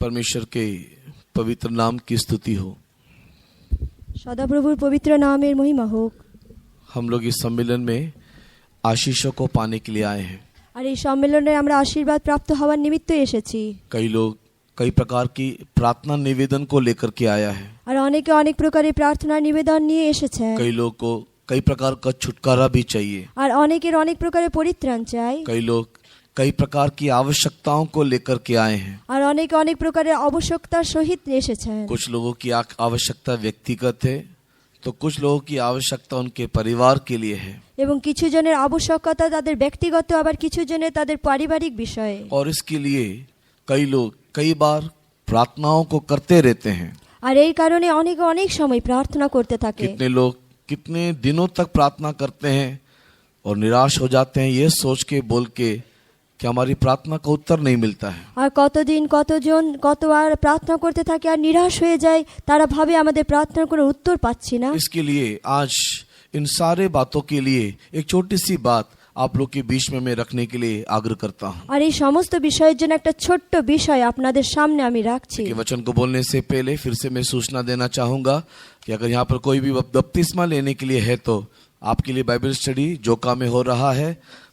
परमेश्वर के पवित्र नाम की स्तुति हो। সদাপ্রভুর পবিত্র নামের মহিমা হোক। हम लोग इस सम्मेलन में आशीषों को पाने के लिए आए हैं। আর এই সম্মেলনে আমরা আশীর্বাদ প্রাপ্ত হওয়ার নিমিত্তই এসেছি। कई लोग कई प्रकार की प्रार्थना निवेदन को लेकर के आया है। আর অনেকে অনেক প্রকারের প্রার্থনার নিবেদন নিয়ে এসেছে। कई लोग को कई प्रकार का छुटकारा भी चाहिए। আর অনেকের অনেক প্রকারের পরিত্রাণ চাই। कई लोग कई प्रकार की आवश्यकताओं को लेकर के आए हैं। আর অনেকে অনেক প্রকারের আবশ্যকতার সহিত এসেছেন। कुछ लोगों की आवश्यकता व्यक्तिगत है तो कुछ लोगों की आवश्यकता उनके परिवार के लिए है। এবং কিছু জনের আবশ্যকতা তাদের ব্যক্তিগত, আবার কিছু জনের তাদের পারিবারিক বিষয়ে। और इसके लिए कई लोग कई बार प्रार्थनाओं को करते रहते हैं। আর এই কারণে অনেকে অনেক সময় প্রার্থনা করতে থাকে। कितने लोग कितने दिनों तक प्रार्थना करते हैं और निराश हो जाते हैं ये सोच के बोल के कि हमारी प्रार्थना का उत्तर नहीं मिलता है। আর কতদিন কতজন কতবার প্রার্থনা করতে থাকে আর নিরাশ হয়ে যায়, তারা ভাবে আমাদের প্রার্থনার কোনো উত্তর পাচ্ছি না। इसके लिए आज इन सारे बातों के लिए एक छोटी सी बात आप लोग के बीच में मैं रखने के लिए आग्रह करता हूँ। আর এই সমস্ত বিষয়ের জন্য একটা ছোট্ট বিষয় আপনাদের सामने আমি রাখছি। कि वचन को बोलने से पहले फिर से मैं सूचना देना चाहूँगा कि अगर यहाँ पर कोई भी बपतिस्मा लेने के लिए है तो आपके लिए बाइबल स्टडी जोका में हो रहा है।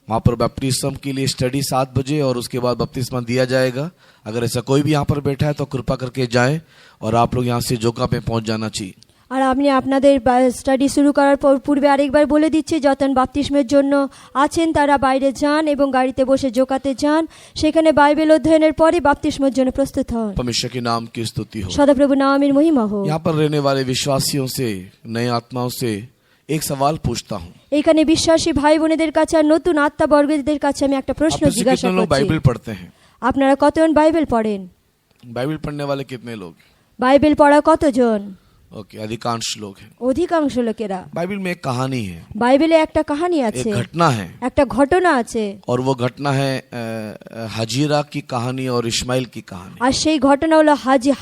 वहाँ पर बपतिस्मा के लिए स्टडी 7 बजे और उसके बाद बपतिस्मा दिया जाएगा। अगर ऐसा कोई भी यहाँ पर बैठा है तो कृपा करके जाएं और आप लोग यहाँ से जोका में पहुँच जाना चाहिए। আর আমি আপনাদের স্টাডি শুরু করার পূর্বে আরেকবার বলে দিচ্ছি, যতন বাপ্তিস্মের জন্য আছেন তারা বাইরে যান এবং গাড়িতে বসে জোকাতে যান, সেখানে বাইবেল অধ্যয়নের পরে বাপ্তিস্মের জন্য প্রস্তুত হন। परमेश्वर के नाम की स्तुति हो। সদাপ্রভু নামের মহিমা হোক। यहाँ पर रहने वाले विश्वासियों से नए आत्माओं से एक सवाल पूछता हूँ। এখানে বিশ্বাসী ভাই বোনেদের কাছে আর নতুন আত্মাবর্গদের কাছে আমি একটা প্রশ্ন জিজ্ঞাসা कितने लोग করছি। बाइबल पढ़ते हैं? আপনারা কতজন বাইবেল পড়েন? बाइबल पढ़ने वाले कितने लोग? বাইবেল পড়া কতজন? ओके, अधिकांश लोग हैं। অধিকাংশ লোকেরা। बाइबल में एक कहानी है, বাইবেলে একটা কাহিনী एक আছে, घटना है একটা ঘটনা আছে। और वो घटना है हाजिरा की कहानी और इस्माइल की कहानी। আর সেই ঘটনা হলো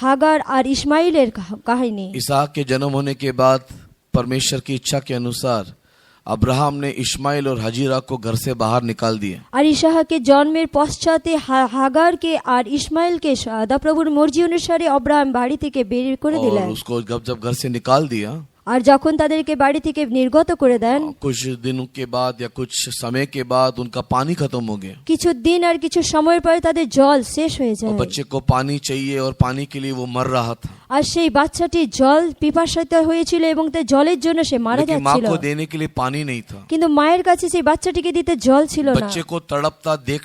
হাগার আর ইসমাইলের কাহিনী। इसहाक के जन्म होने के बाद परमेश्वर की इच्छा के अनुसार अब्राहम ने इस्माइल और हाजिरा को घर से बाहर निकाल दिया। আর ইসাহাকে জন্মের পশ্চাতে হাগারকে আর ইসমাইলকে সদাপ্রভুর মর্জি অনুসারে আব্রাহাম বাড়ি থেকে বের করে और দিলেন। उसको जब घर से निकाल दिया, আর যখন তাদেরকে বাড়ি থেকে নির্গত করে দেন, कुछ दिनों के बाद या कुछ समय के बाद उनका पानी खत्म हो गया কিছু দিন আর কিছু সময়ের পরে তাদের জল শেষ হয়ে और যায়। बच्चे को पानी चाहिए और पानी के लिए वो मर रहा था। আর সেই বাচ্চাটি জল পিপাসায়িত হয়েছিল এবং তার জলের জন্য সে মারা लेकिन माँ যাচ্ছিল। को देने के लिए पानी नहीं था। কিন্তু মায়ের কাছে সেই বাচ্চাটিকে দিতে জল ছিল না। बच्चे को तड़पता देख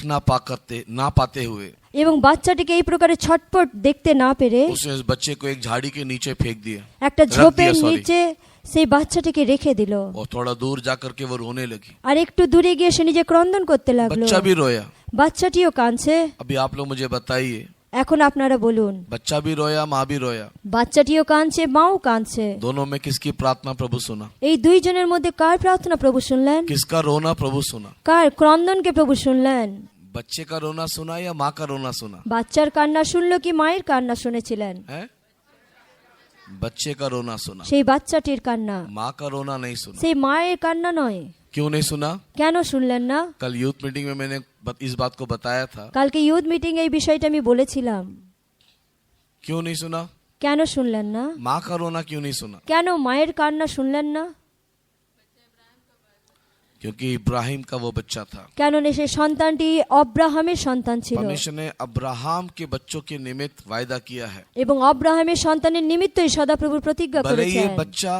ना पाते हुए এবং বাচ্চাটিকে এই প্রকারে ছটপট দেখতে না পেরে उसने उस बच्चे को एक झाड़ी के नीचे फेंक दिया একটা रख ঝোপের दिया, sorry। নিচে সেই বাচ্চাটিকে রেখে দিল। और थोड़ा दूर जाकर के वो रोने लगी। আর একটু দূরে গিয়ে সে নিজে ক্রন্দন করতে লাগলো। बच्चा भी रोया। বাচ্চাটিও কাঁদছে। अभी आप लोग मुझे बताइए, এখন আপনারা বলুন, बच्चा भी रोया, माँ भी रोया, বাচ্চাটিও কাঁদছে, মাও কাঁদছে, दोनों में किसकी प्रार्थना प्रभु सुना? এই দুইজনের মধ্যে কার প্রার্থনা প্রভু শুনলেন? किसका रोना प्रभु सुना? কার ক্রন্দনকে প্রভু শুনলেন? बच्चे का रोना सुना या माँ का रोना सुना? বাচ্চার কান্না শুনলো কি মায়ের কান্না শুনেছিলেন? है? बच्चे का रोना सुना, সেই বাচ্চাটির কান্না, माँ का रोना नहीं सुना। সেই মায়ের কান্না নয়। क्यों नहीं सुना? কেন শুনলেন না? कल यूथ मीटिंग में मैंने इस बात को बताया था। কালকে ইউথ মিটিং এই বিষয়টা আমি বলেছিলাম। क्यों नहीं सुना? কেন শুনলেন না? माँ का रोना क्यों नहीं सुना? কেন মায়ের কান্না শুনলেন না? क्योंकि इब्राहिम का वो बच्चा था। কেন সে সন্তানটি অব্রাহামের সন্তান ছিল परमेश्वर ने अब्राहम के बच्चों के निमित्त वायदा किया है। এবং অব্রাহামের সন্তানের নিমিত্তই সদাপ্রভুর প্রতিজ্ঞা भले ये করেছেন। बच्चा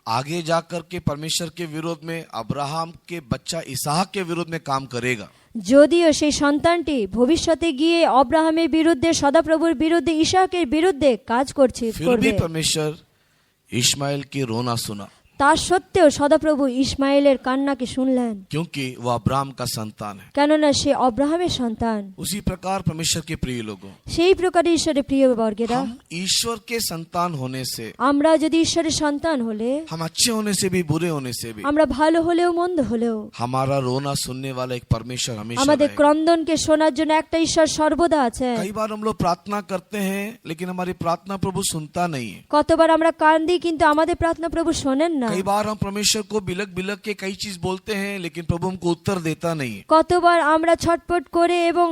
आगे जाकर के परमेश्वर के विरोध में अब्राहम के बच्चा इसहाक के विरोध में काम करेगा, যদিও সেই সন্তানটি ভবিষ্যতে গিয়ে অব্রাহামের বিরুদ্ধে সদাপ্রভুর বিরুদ্ধে ইসাকের বিরুদ্ধে কাজ फिर করবে, भी परमेश्वर इस्माइल की रोना सुना। তার সত্ত্বেও সদাপ্রভু ইসমাইলের কান্নাকে শুনলেন, क्योंकि वो अब्राहम का संतान है। কেননা সে অব্রাহামের সন্তান। उसी प्रकार परमेश्वर के प्रिय लोगों, সেই প্রকারে ঈশ্বরের প্রিয় বর্গেরা, हम ईश्वर के संतान होने से, আমরা যদি ঈশ্বরের সন্তান হলে, हम अच्छे होने से भी बुरे होने से भी, আমরা ভালো হলেও মন্দ হলেও, हमारा रोना सुनने वाला एक परमेश्वर हमेशा আমাদের रहेगा। ক্রন্দনকে শোনার জন্য একটা ঈশ্বর সর্বদা আছে। कई बार हम लोग प्रार्थना करते हैं लेकिन हमारी प्रार्थना प्रभु सुनता नहीं है। কতবার আমরা কান্দি কিন্তু আমাদের প্রার্থনা প্রভু শোনেন না। না। कई बार हम परमेश्वर को बिलक बिलक के कई चीज बोलते हैं लेकिन प्रभु हमको उत्तर देता नहीं है। কতবার আমরা ছটপট করে এবং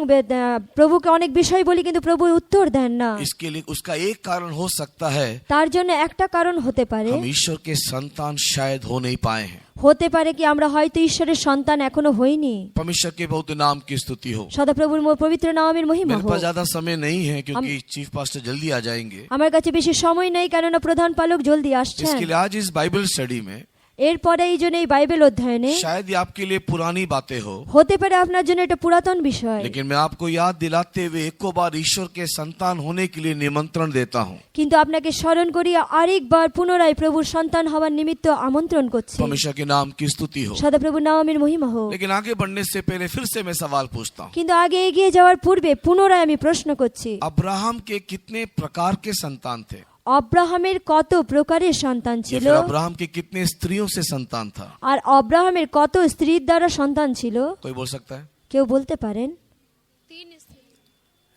প্রভুকে অনেক বিষয় বলি কিন্তু প্রভু উত্তর দেন না। इसके लिए उसका एक कारण हो सकता है, তার জন্য একটা কারণ হতে পারে, हम ईश्वर के संतान शायद हो नहीं पाए हैं। হতে পারে কি আমরা হয়তো ঈশ্বরের সন্তান এখনো হইনি। परमेश्वर के बहुत नाम की स्तुति हो। সদাপ্রভুর পবিত্র নামের মহিমা मेरे হোক। पास ज्यादा समय नहीं है क्योंकि चीफ पास्टर जल्दी आ जाएंगे। আমার কাছে বেশি সময় নেই কেননা প্রধান পালক জলদি আসছেন। इसके लिए आज इस बाइबल स्टडी में এরপরে এই জন্য এই বাইবেল অধ্যয়নে शायद ये आपके लिए पुरानी बातें हो, হতে পারে আপনার জন্য এটা পুরাতন বিষয়, लेकिन मैं आपको याद दिलाते हुए एको बार ईश्वर के संतान होने के लिए निमंत्रण देता हूँ। কিন্তু আপনাকে স্মরণ করিয়া আরেকবার পুনরায় প্রভুর সন্তান হওয়ার নিমিত্ত আমন্ত্রণ করছি। परमेश्वर के नाम की स्तुति हो। সদাপ্রভুর নামের মহিমা হোক। लेकिन आगे बढ़ने से पहले फिर से मैं सवाल पूछता हूँ, কিন্তু आगे এগিয়ে যাওয়ার পূর্বে পুনরায় আমি প্রশ্ন করছি, अब्राहम के कितने प्रकार के संतान थे? অব্রাহামের কত প্রকারের সন্তান या ছিল? फिर अब्राहम के कितने स्त्रियों से संतान था? আর অব্রাহামের কত স্ত্রীর দ্বারা সন্তান ছিল? कोई बोल सकता है? কেউ বলতে পারেন?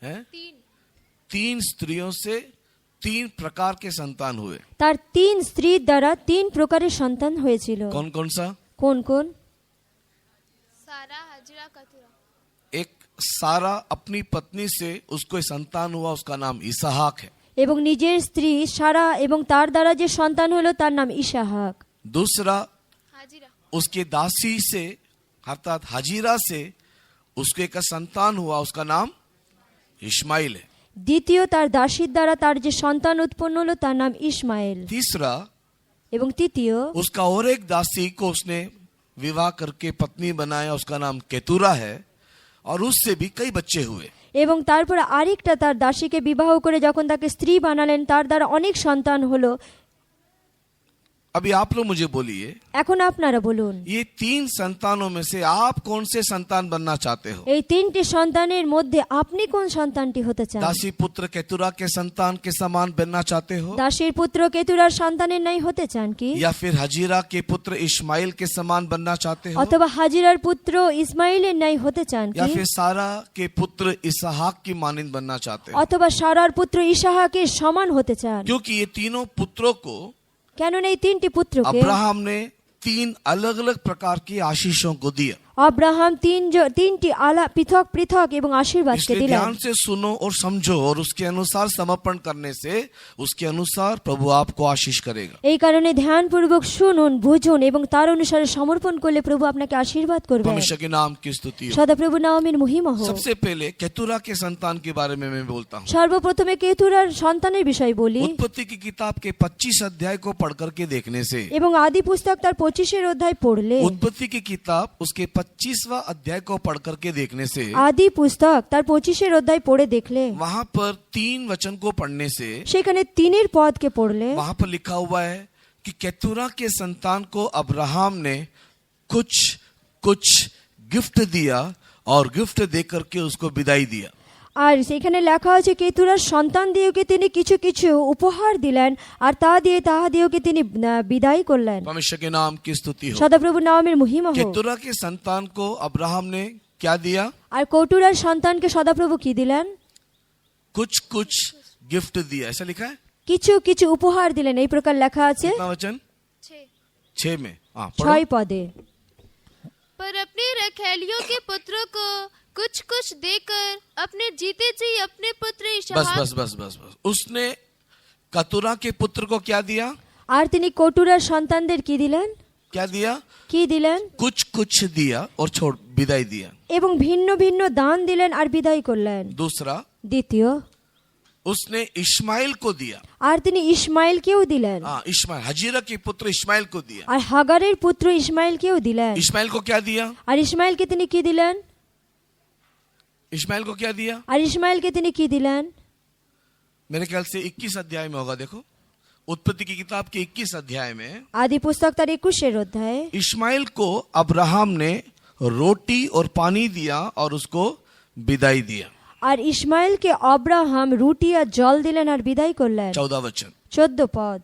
है? तीन स्त्रियों से 3 प्रकार के संतान हुए। তার 3 স্ত্রীর দ্বারা 3 প্রকারের সন্তান হয়েছিল। कौन कौन सा? কোন কোন? सारा हाजिरा कतुरा। एक सारा अपनी पत्नी से उसको संतान हुआ, उसका नाम इसहाक है। এবং নিজের স্ত্রী সারা এবং তার দ্বারা যে সন্তান হলো তার নাম ইসাহাক। दूसरा हाजिरा। उसके दासी से अर्थात हाजिरा से उसको एक संतान हुआ, उसका नाम इस्माइल है। দ্বিতীয় তার দাসীর দ্বারা তার যে সন্তান উৎপন্ন হলো তার নাম ইসমাইল। तीसरा এবং তৃতীয় उसका और एक दासी को उसने विवाह करके पत्नी बनाया, उसका नाम केतुरा है, और उससे भी कई बच्चे हुए। এবং তারপর আরেকটা তার দাসীকে বিবাহ করে যখন তাকে স্ত্রী বানালেন তার দ্বারা অনেক সন্তান হলো। अभी आप लोग मुझे बोलिए, এখন আপনারা বলুন ये 3 संतानों में से आप कौन से संतान बनना चाहते हो? এই 3টি সন্তানের মধ্যে আপনি কোন সন্তানটি হতে চান? दासी पुत्र केतुरा के संतान के समान बनना चाहते हो, দাসীর পুত্র কেতুরার সন্তানের ন্যায় হতে চান কি? या फिर हजीरा के पुत्र इस्माइल के समान बनना चाहते हो, অথবা হাজিরার পুত্র ইসমাইলের ন্যায় হতে চান या কি? फिर सारा के पुत्र इसहाक की मानिंद बनना चाहते हो? অথবা সারার পুত্র ইসাহাকের সমান হতে চান? क्योंकि ये तीनों पुत्रों को কেননা এই 3টি পুত্রকে अब्राहम ने 3 अलग अलग प्रकार की आशीषों को दिया। अब्राहम 3টি পৃথক পৃথক এবং আশীর্বাদকে इसलिए দিলেন। ध्यान से सुनो और समझो, और उसके अनुसार समर्पण करने से उसके अनुसार प्रभु आपको आशीष करेगा। এই কারণে ধ্যানপূর্বক শুনুন, বুঝুন এবং তার অনুসারে সমর্পণ করলে প্রভু আপনাকে আশীর্বাদ করবেন। परमेश्वर के नाम की स्तुति हो। সদাপ্রভু নামের মহিমা হোক। सबसे पहले केतुरा के संतान के बारे में मैं बोलता हूँ। সর্বপ্রথমে কেতুরার সন্তানের বিষয় বলি उत्पत्ति की किताब के 25 अध्याय को पढ़ करके देखने से, এবং আদি পুস্তক তার 25 অধ্যায় পড়লে, उत्पत्ति की किताब उसके 25वां अध्याय को पढ़ करके देखने से, আদি পুস্তক তার 25 অধ্যায় পড়ে দেখলে, वहां पर 3 वचन को पढ़ने से সেখানে 3 পদকে পড়লে वहां पर लिखा हुआ है कि केतुरा के संतान को अब्राहम ने कुछ कुछ गिफ्ट दिया और गिफ्ट दे करके उसको विदाई दिया। আর সেখানে লেখা আছে কেতুরার সন্তান দিয়েকে তিনি কিছু কিছু উপহার দিলেন আর তাহা দিয়েকে তিনি বিদায় করলেন। परमेश्वर के नाम की स्तुति हो। সদাপ্রভু নামের মহিমা হোক। केतुरा के संतान को अब्राहम ने क्या दिया? আর কটুরার সন্তানকে সদাপ্রভু কি দিলেন? कुछ कुछ गिफ्ट दिया, ऐसा लिखा है। কিছু কিছু উপহার দিলেন, এই প্রকার লেখা আছে कितना वचन? 6 में। हाँ, 6 पढ़ो। পদে। पर अपने रखैलियों के पुत्रों को कुछ कुछ देकर अपने जीते जी अपने पुत्र बस इशहाक। बस बस बस बस उसने कतुरा के पुत्र को क्या दिया? আর তিনি কটুরার সন্তানদের কি দিলেন? क्या दिया? কি দিলেন? कुछ कुछ दिया और छोड़ विदाई दिया। এবং ভিন্ন ভিন্ন দান দিলেন আর বিদায় করলেন। दूसरा, দ্বিতীয়, उसने इस्माइल को दिया। আর তিনি ইসমাইলকেও দিলেন। हाँ, इस्माइल, हजीरा के पुत्र इस्माइल को दिया। আর হাগারের পুত্র ইসমাইলকেও দিলেন। इस्माइल को क्या दिया? আর ইসমাইলকে তিনি কি দিলেন? इस्माइल को क्या दिया? আর ইসমাইলকে তিনি কি দিলেন? मेरे ख्याल से 21 अध्याय में होगा। देखो, उत्पत्ति की किताब के 21 अध्याय में আদি পুস্তক তার 21 অধ্যায়। इस्माइल को अब्राहम ने रोटी और पानी दिया और उसको विदाई दिया। আর ইসমাইলকে अब्राहम রুটি আর জল দিলেন আর বিদায় করলেন। 14 वचन। 14 পদ।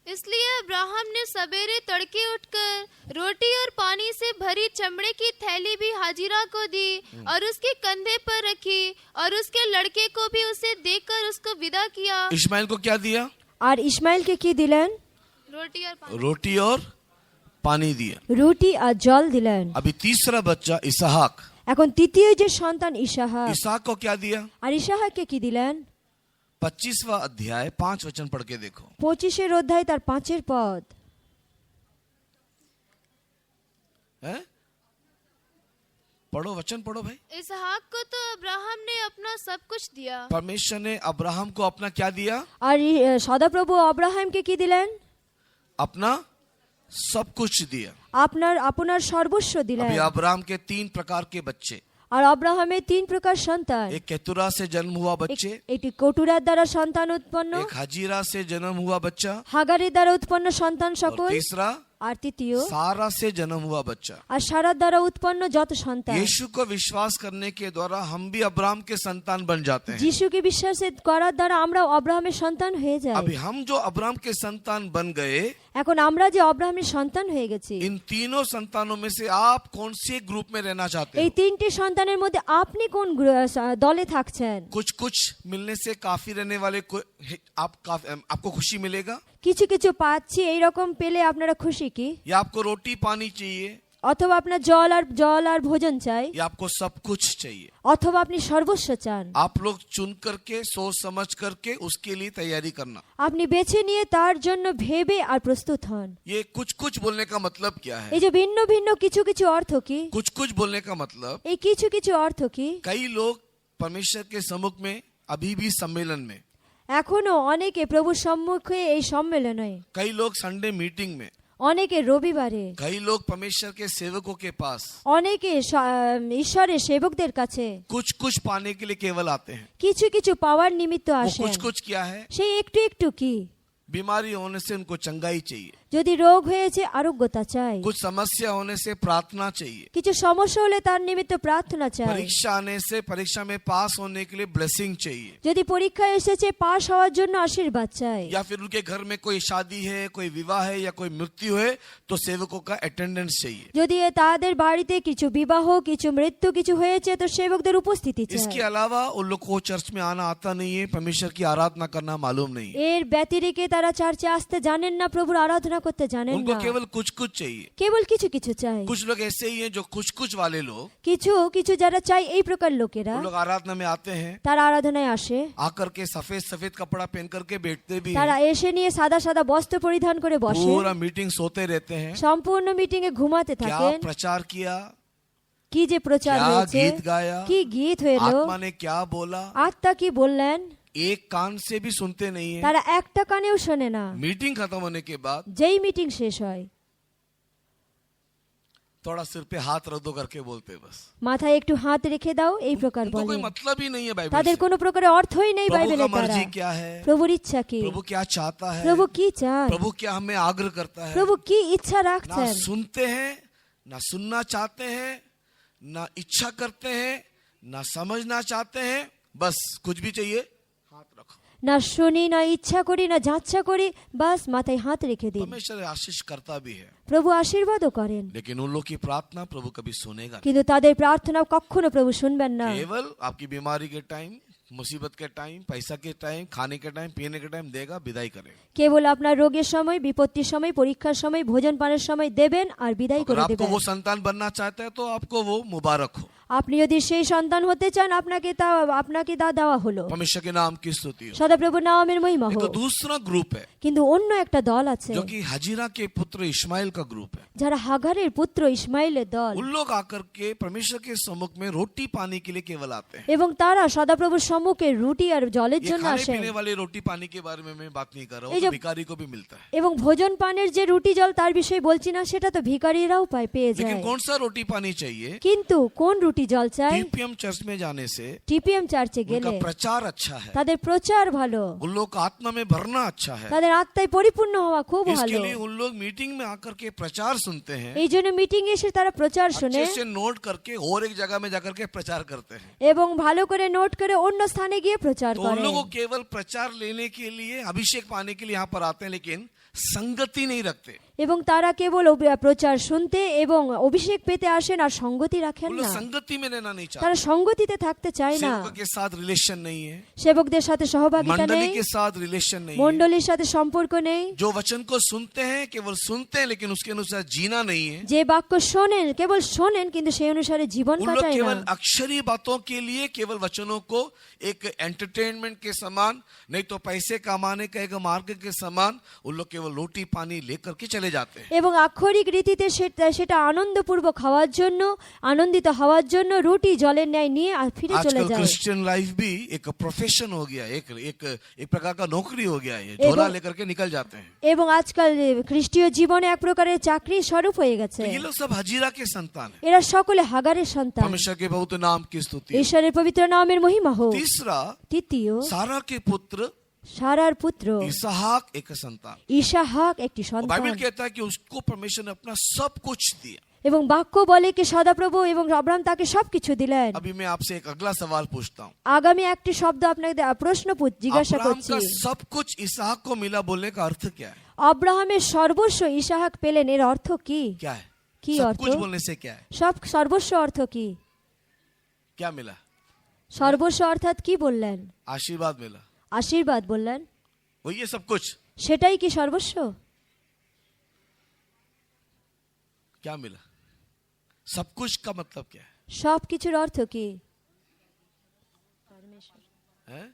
इसलिए अब्राहम ने सवेरे तड़के उठकर रोटी और पानी से भरी चमड़े की थैली भी हाजिरा को दी और उसके कंधे पर रखी और उसके लड़के को भी उसे देकर उसको विदा किया। इस्माइल को क्या दिया? আর ইসমাইলকে কি দিলেন? रोटी और पानी। रोटी और पानी दिया। রুটি আর জল দিলেন। अभी तीसरा बच्चा इसहाक, এখন তৃতীয় যে সন্তান ইসাহাক, इसहाक को क्या दिया? আর ইসাহাককে কি দিলেন? 25वां अध्याय 5 वचन पढ़ के देखो। 25 অধ্যায় তার 5 পদ। है? पढ़ो वचन पढ़ो भाई। इसहाक को तो अब्राहम ने अपना सब कुछ दिया। परमेश्वर ने अब्राहम को अपना क्या दिया? আর সদাপ্রভু আব্রাহামকে কি দিলেন? अपना सब कुछ दिया। আপনার সর্বস্ব দিলেন। अभी अब्राहम के 3 प्रकार के बच्चे, আর আব্রাহামের 3 প্রকার সন্তান। एक केतुरा से जन्म हुआ बच्चे, একটি কটুরার দ্বারা সন্তান উৎপন্ন, एक हजीरा से जन्म हुआ बच्चा, হাগারের দ্বারা উৎপন্ন সন্তান और সকল, तीसरा আর তৃতীয় सारा से जन्म हुआ बच्चा। আর সারার দ্বারা উৎপন্ন যত সন্তান। यीशु को विश्वास करने के द्वारा हम भी अब्राहम के संतान बन जाते हैं। যিশুকে বিশ্বাস করার দ্বারা আমরা আব্রাহামের সন্তান হয়ে যাই। अभी हम जो अब्राहम के संतान बन गए, এখন আমরা যে আব্রাহামের সন্তান হয়ে গেছি, इन तीनों संतानों में से आप कौन से ग्रुप में रहना चाहते এই हो? তিনটি সন্তানের মধ্যে আপনি কোন দলে থাকছেন? कुछ कुछ मिलने से काफी रहने वाले आपको खुशी मिलेगा, কিছু কিছু পাচ্ছি এই রকম পেলে আপনারা খুশি কি? या आपको रोटी पानी चाहिए, অথবা আপনার জল আর ভোজন চাই, या आपको सब कुछ चाहिए? অথবা আপনি সর্বস্ব চান? आप लोग चुन करके सोच समझ करके उसके लिए तैयारी करना। আপনি বেছে নিয়ে তার জন্য ভেবে আর প্রস্তুত হন। ये कुछ कुछ बोलने का मतलब क्या है? এই যে ভিন্ন ভিন্ন কিছু কিছু অর্থ কি? कुछ कुछ बोलने का मतलब, এই কিছু কিছু অর্থ কি? कई लोग परमेश्वर के सम्मुख में अभी भी सम्मेलन में, এখনো অনেকে প্রভুর সম্মুখে এই সম্মেলনে, कई लोग संडे मीटिंग में, অনেকে রবিবারে, कई लोग परमेश्वर के सेवकों के पास অনেকে ঈশ্বরের সেবকদের কাছে कुछ कुछ पाने के लिए केवल आते हैं। কিছু কিছু পাওয়ার নিমিত্ত वो আসেন। कुछ कुछ क्या है? সেই একটু একটু কি? बीमारी होने से उनको चंगाई चाहिए, যদি রোগ হয়েছে আরোগ্যতা চাই, कुछ समस्या होने से प्रार्थना चाहिए, কিছু সমস্যা হলে তার নিমিত্ত প্রার্থনা চাই, परीक्षा आने से परीक्षा में पास होने के लिए ब्लेसिंग चाहिए, যদি পরীক্ষা এসেছে পাস হওয়ার জন্য আশীর্বাদ চাই, या फिर उनके घर में कोई शादी है, कोई विवाह है या कोई मृत्यु है तो सेवकों का अटेंडेंस चाहिए। যদি তাদের বাড়িতে কিছু বিবাহ কিছু মৃত্যু কিছু হয়েছে তো সেবকদের উপস্থিতি इसके চাই। अलावा उन लोग को चर्च में आना आता नहीं है, परमेश्वर की आराधना करना मालूम नहीं है, এর ব্যতিরেকে তারা চার্চে আসতে জানেন না, প্রভুর আরাধনা করতে জানেন उनको না, केवल कुछ कुछ चाहिए। কেবল কিছু কিছু চাই। कुछ लोग ऐसे ही हैं जो कुछ कुछ वाले लोग, কিছু কিছু যারা চাই এই প্রকার লোকেরা उन लोग आराधना में आते हैं, তারা आराधनाয় আসে, आकर के सफेद सफेद कपड़ा पहन करके बैठते भी তারা हैं, এসে নিয়ে সাদা সাদা বস্ত্র পরিধান করে বসে, पूरा मीटिंग सोते रहते हैं। সম্পূর্ণ মিটিং এ ঘুমাতে क्या থাকেন। प्रचार किया, কি যে প্রচার क्या হয়েছে, गीत गाया, কি গীত হলো, आत्मा ने क्या बोला, আত্মা কি বললেন, एक कान से भी सुनते नहीं है। তারা একটা কানেও শোনে না। मीटिंग खत्म होने के बाद যেই মিটিং শেষ হয় थोड़ा सिर पे हाथ रख दो करके बोलते हैं बस। মাথায় একটু হাত রেখে দাও এই প্রকার उनको বলে। कोई मतलब ही नहीं है बाइबल তাদের से। কোনো প্রকারের অর্থই নেই प्रभु का বাইবেলের দ্বারা। मर्जी क्या है, প্রভুর ইচ্ছা কি, प्रभु क्या चाहता है, প্রভু কি চান, प्रभु क्या हमें आग्रह करता है, প্রভু কি ইচ্ছা ना রাখছেন। सुनते हैं, ना सुनना चाहते हैं, ना इच्छा करते हैं, ना समझना चाहते हैं, बस कुछ भी चाहिए हाथ रखो। না শুনি না ইচ্ছা করি না যাচ্ছা করি, বাস মাথায় হাত রেখে দিন। परमेश्वर आशीष करता भी है, প্রভু আশীর্বাদও করেন, लेकिन उन लोग की प्रार्थना प्रभु कभी सुनेगा नहीं। কিন্তু তাদের প্রার্থনা কখনো প্রভু শুনবেন না। केवल आपकी बीमारी के टाइम, मुसीबत के टाइम, पैसा के टाइम, खाने के टाइम, पीने के टाइम देगा, विदाई करेगा। কেবল আপনার রোগের সময়, বিপত্তির সময়, পরীক্ষার সময়, ভোজন পানের সময় দেবেন আর বিদায় अगर করে आपको দেবেন। वो संतान बनना चाहते हैं तो आपको वो मुबारक हो। আপনি যদি সেই সন্তান হতে চান আপনাকে তা দেওয়া হলো। परमेश्वर के नाम की स्तुति हो। সদাপ্রভু নামের মহিমা एक হোক। दूसरा ग्रुप है কিন্তু অন্য একটা দল আছে जो कि हजीरा के पुत्र इस्माइल का ग्रुप है। যারা হাগারের পুত্র ইসমাইলের দল, उन लोग आकर के परमेश्वर के सम्मुख में रोटी पानी के लिए केवल आते हैं। এবং তারা সদাপ্রভুর সম্মুখে রুটি আর জলের ये জন্য खाने আসেন। पीने वाले रोटी पानी के बारे में मैं बात नहीं कर रहा ये हूँ, जो- तो भिखारी को भी मिलता है। এবং ভোজন পানের যে রুটি জল তার বিষয়ে বলছি না, সেটা তো ভিখারিরাও পেয়ে लेकिन যায়। कौन सा रोटी पानी चाहिए? কিন্তু কোন রুটি জল চাই? टीपीएम चर्च में जाने से টিপিএম চার্চে उनका গেলে प्रचार अच्छा है, তাদের প্রচার ভালো, उन लोग का आत्मा में भरना अच्छा है। তাদের আত্মায় পরিপূর্ণ হওয়া খুব इसके ভালো। लिए उन लोग मीटिंग में आकर के प्रचार सुनते हैं, এই জন্য মিটিং এসে তারা প্রচার শুনে अच्छे से नोट करके और एक जगह में जाकर के प्रचार करते हैं। এবং ভালো করে নোট করে অন্য স্থানে গিয়ে প্রচার तो उन করে। लोगों को केवल प्रचार लेने के लिए, अभिषेक पाने के लिए यहाँ पर आते हैं, लेकिन संगति नहीं रखते। এবং তারা কেবল প্রচার শুনতে এবং অভিষেক পেতে আসেন আর সঙ্গতি রাখেন उन लोग না। संगति संगति में रहना नहीं चाहते, তারা সঙ্গতিতে থাকতে চায় না, सेवकों के साथ रिलेशन नहीं है, সেবকদের সাথে সহভাগিতা मंडली নেই, के साथ रिलेशन नहीं है, মণ্ডলীর সাথে সম্পর্ক নেই। जो वचन को सुनते हैं केवल सुनते हैं लेकिन उसके अनुसार जीना नहीं है। যে বাক্য শোনেন কেবল শোনেন কিন্তু সেই অনুসারে জীবন उन लोग কাটায় না। केवल अक्षरी बातों के लिए केवल वचनों को एक एंटरटेनमेंट के समान, नहीं तो पैसे कमाने का एक मार्ग के समान उन लोग केवल रोटी पानी लेकर के चले जाते हैं। এবং আক্ষরিক রীতিতে সেটা আনন্দপূর্বক খাওয়ার জন্য, আনন্দিত হওয়ার জন্য রুটি জলের ন্যায় নিয়ে আর ফিরে চলে आजकल যায়। क्रिश्चियन लाइफ भी एक प्रोफेशन हो गया, एक प्रकार का नौकरी हो गया है, झोला लेकर के निकल जाते हैं। এবং আজকাল খ্রিস্টীয় জীবনে এক প্রকারের চাকরির স্বরূপ হয়ে গেছে। तो ये लोग सब हजीरा के संतान हैं। এরা সকলে হাগারের সন্তান। परमेश्वर के बहुत नाम की स्तुति। ঈশ্বরের পবিত্র নামের মহিমা হোক। तीसरा, তৃতীয়, सारा के पुत्र সারার পুত্র इसहाक एक संतान। ইসাহাক একটি बाइबल সন্তান। कहता है कि उसको परमेश्वर ने अपना सब कुछ दिया। এবং বাক্য বলে কি সদাপ্রভু এবং আব্রাহাম তাকে সবকিছু দিলেন। अभी मैं आपसे एक अगला सवाल पूछता हूँ। আগামী একটি শব্দ আপনাকে প্রশ্ন জিজ্ঞাসা अब्राहम করছি। का सब कुछ इसहाक को मिला बोलने का अर्थ क्या है? আব্রাহামের সর্বস্ব ইসাহাক পেলেন, এর অর্থ কি? क्या है? কি सब अर्थ? कुछ बोलने से क्या है? সর্বস্ব অর্থ কি? क्या मिला? সর্বস্ব অর্থাৎ কি বললেন? आशीर्वाद मिला। আশীর্বাদ বললেন, वो ये सब कुछ সেটাই কি সর্বস্ব? क्या मिला? सब कुछ का मतलब क्या है? সব কিছুর অর্থ কি? हैं?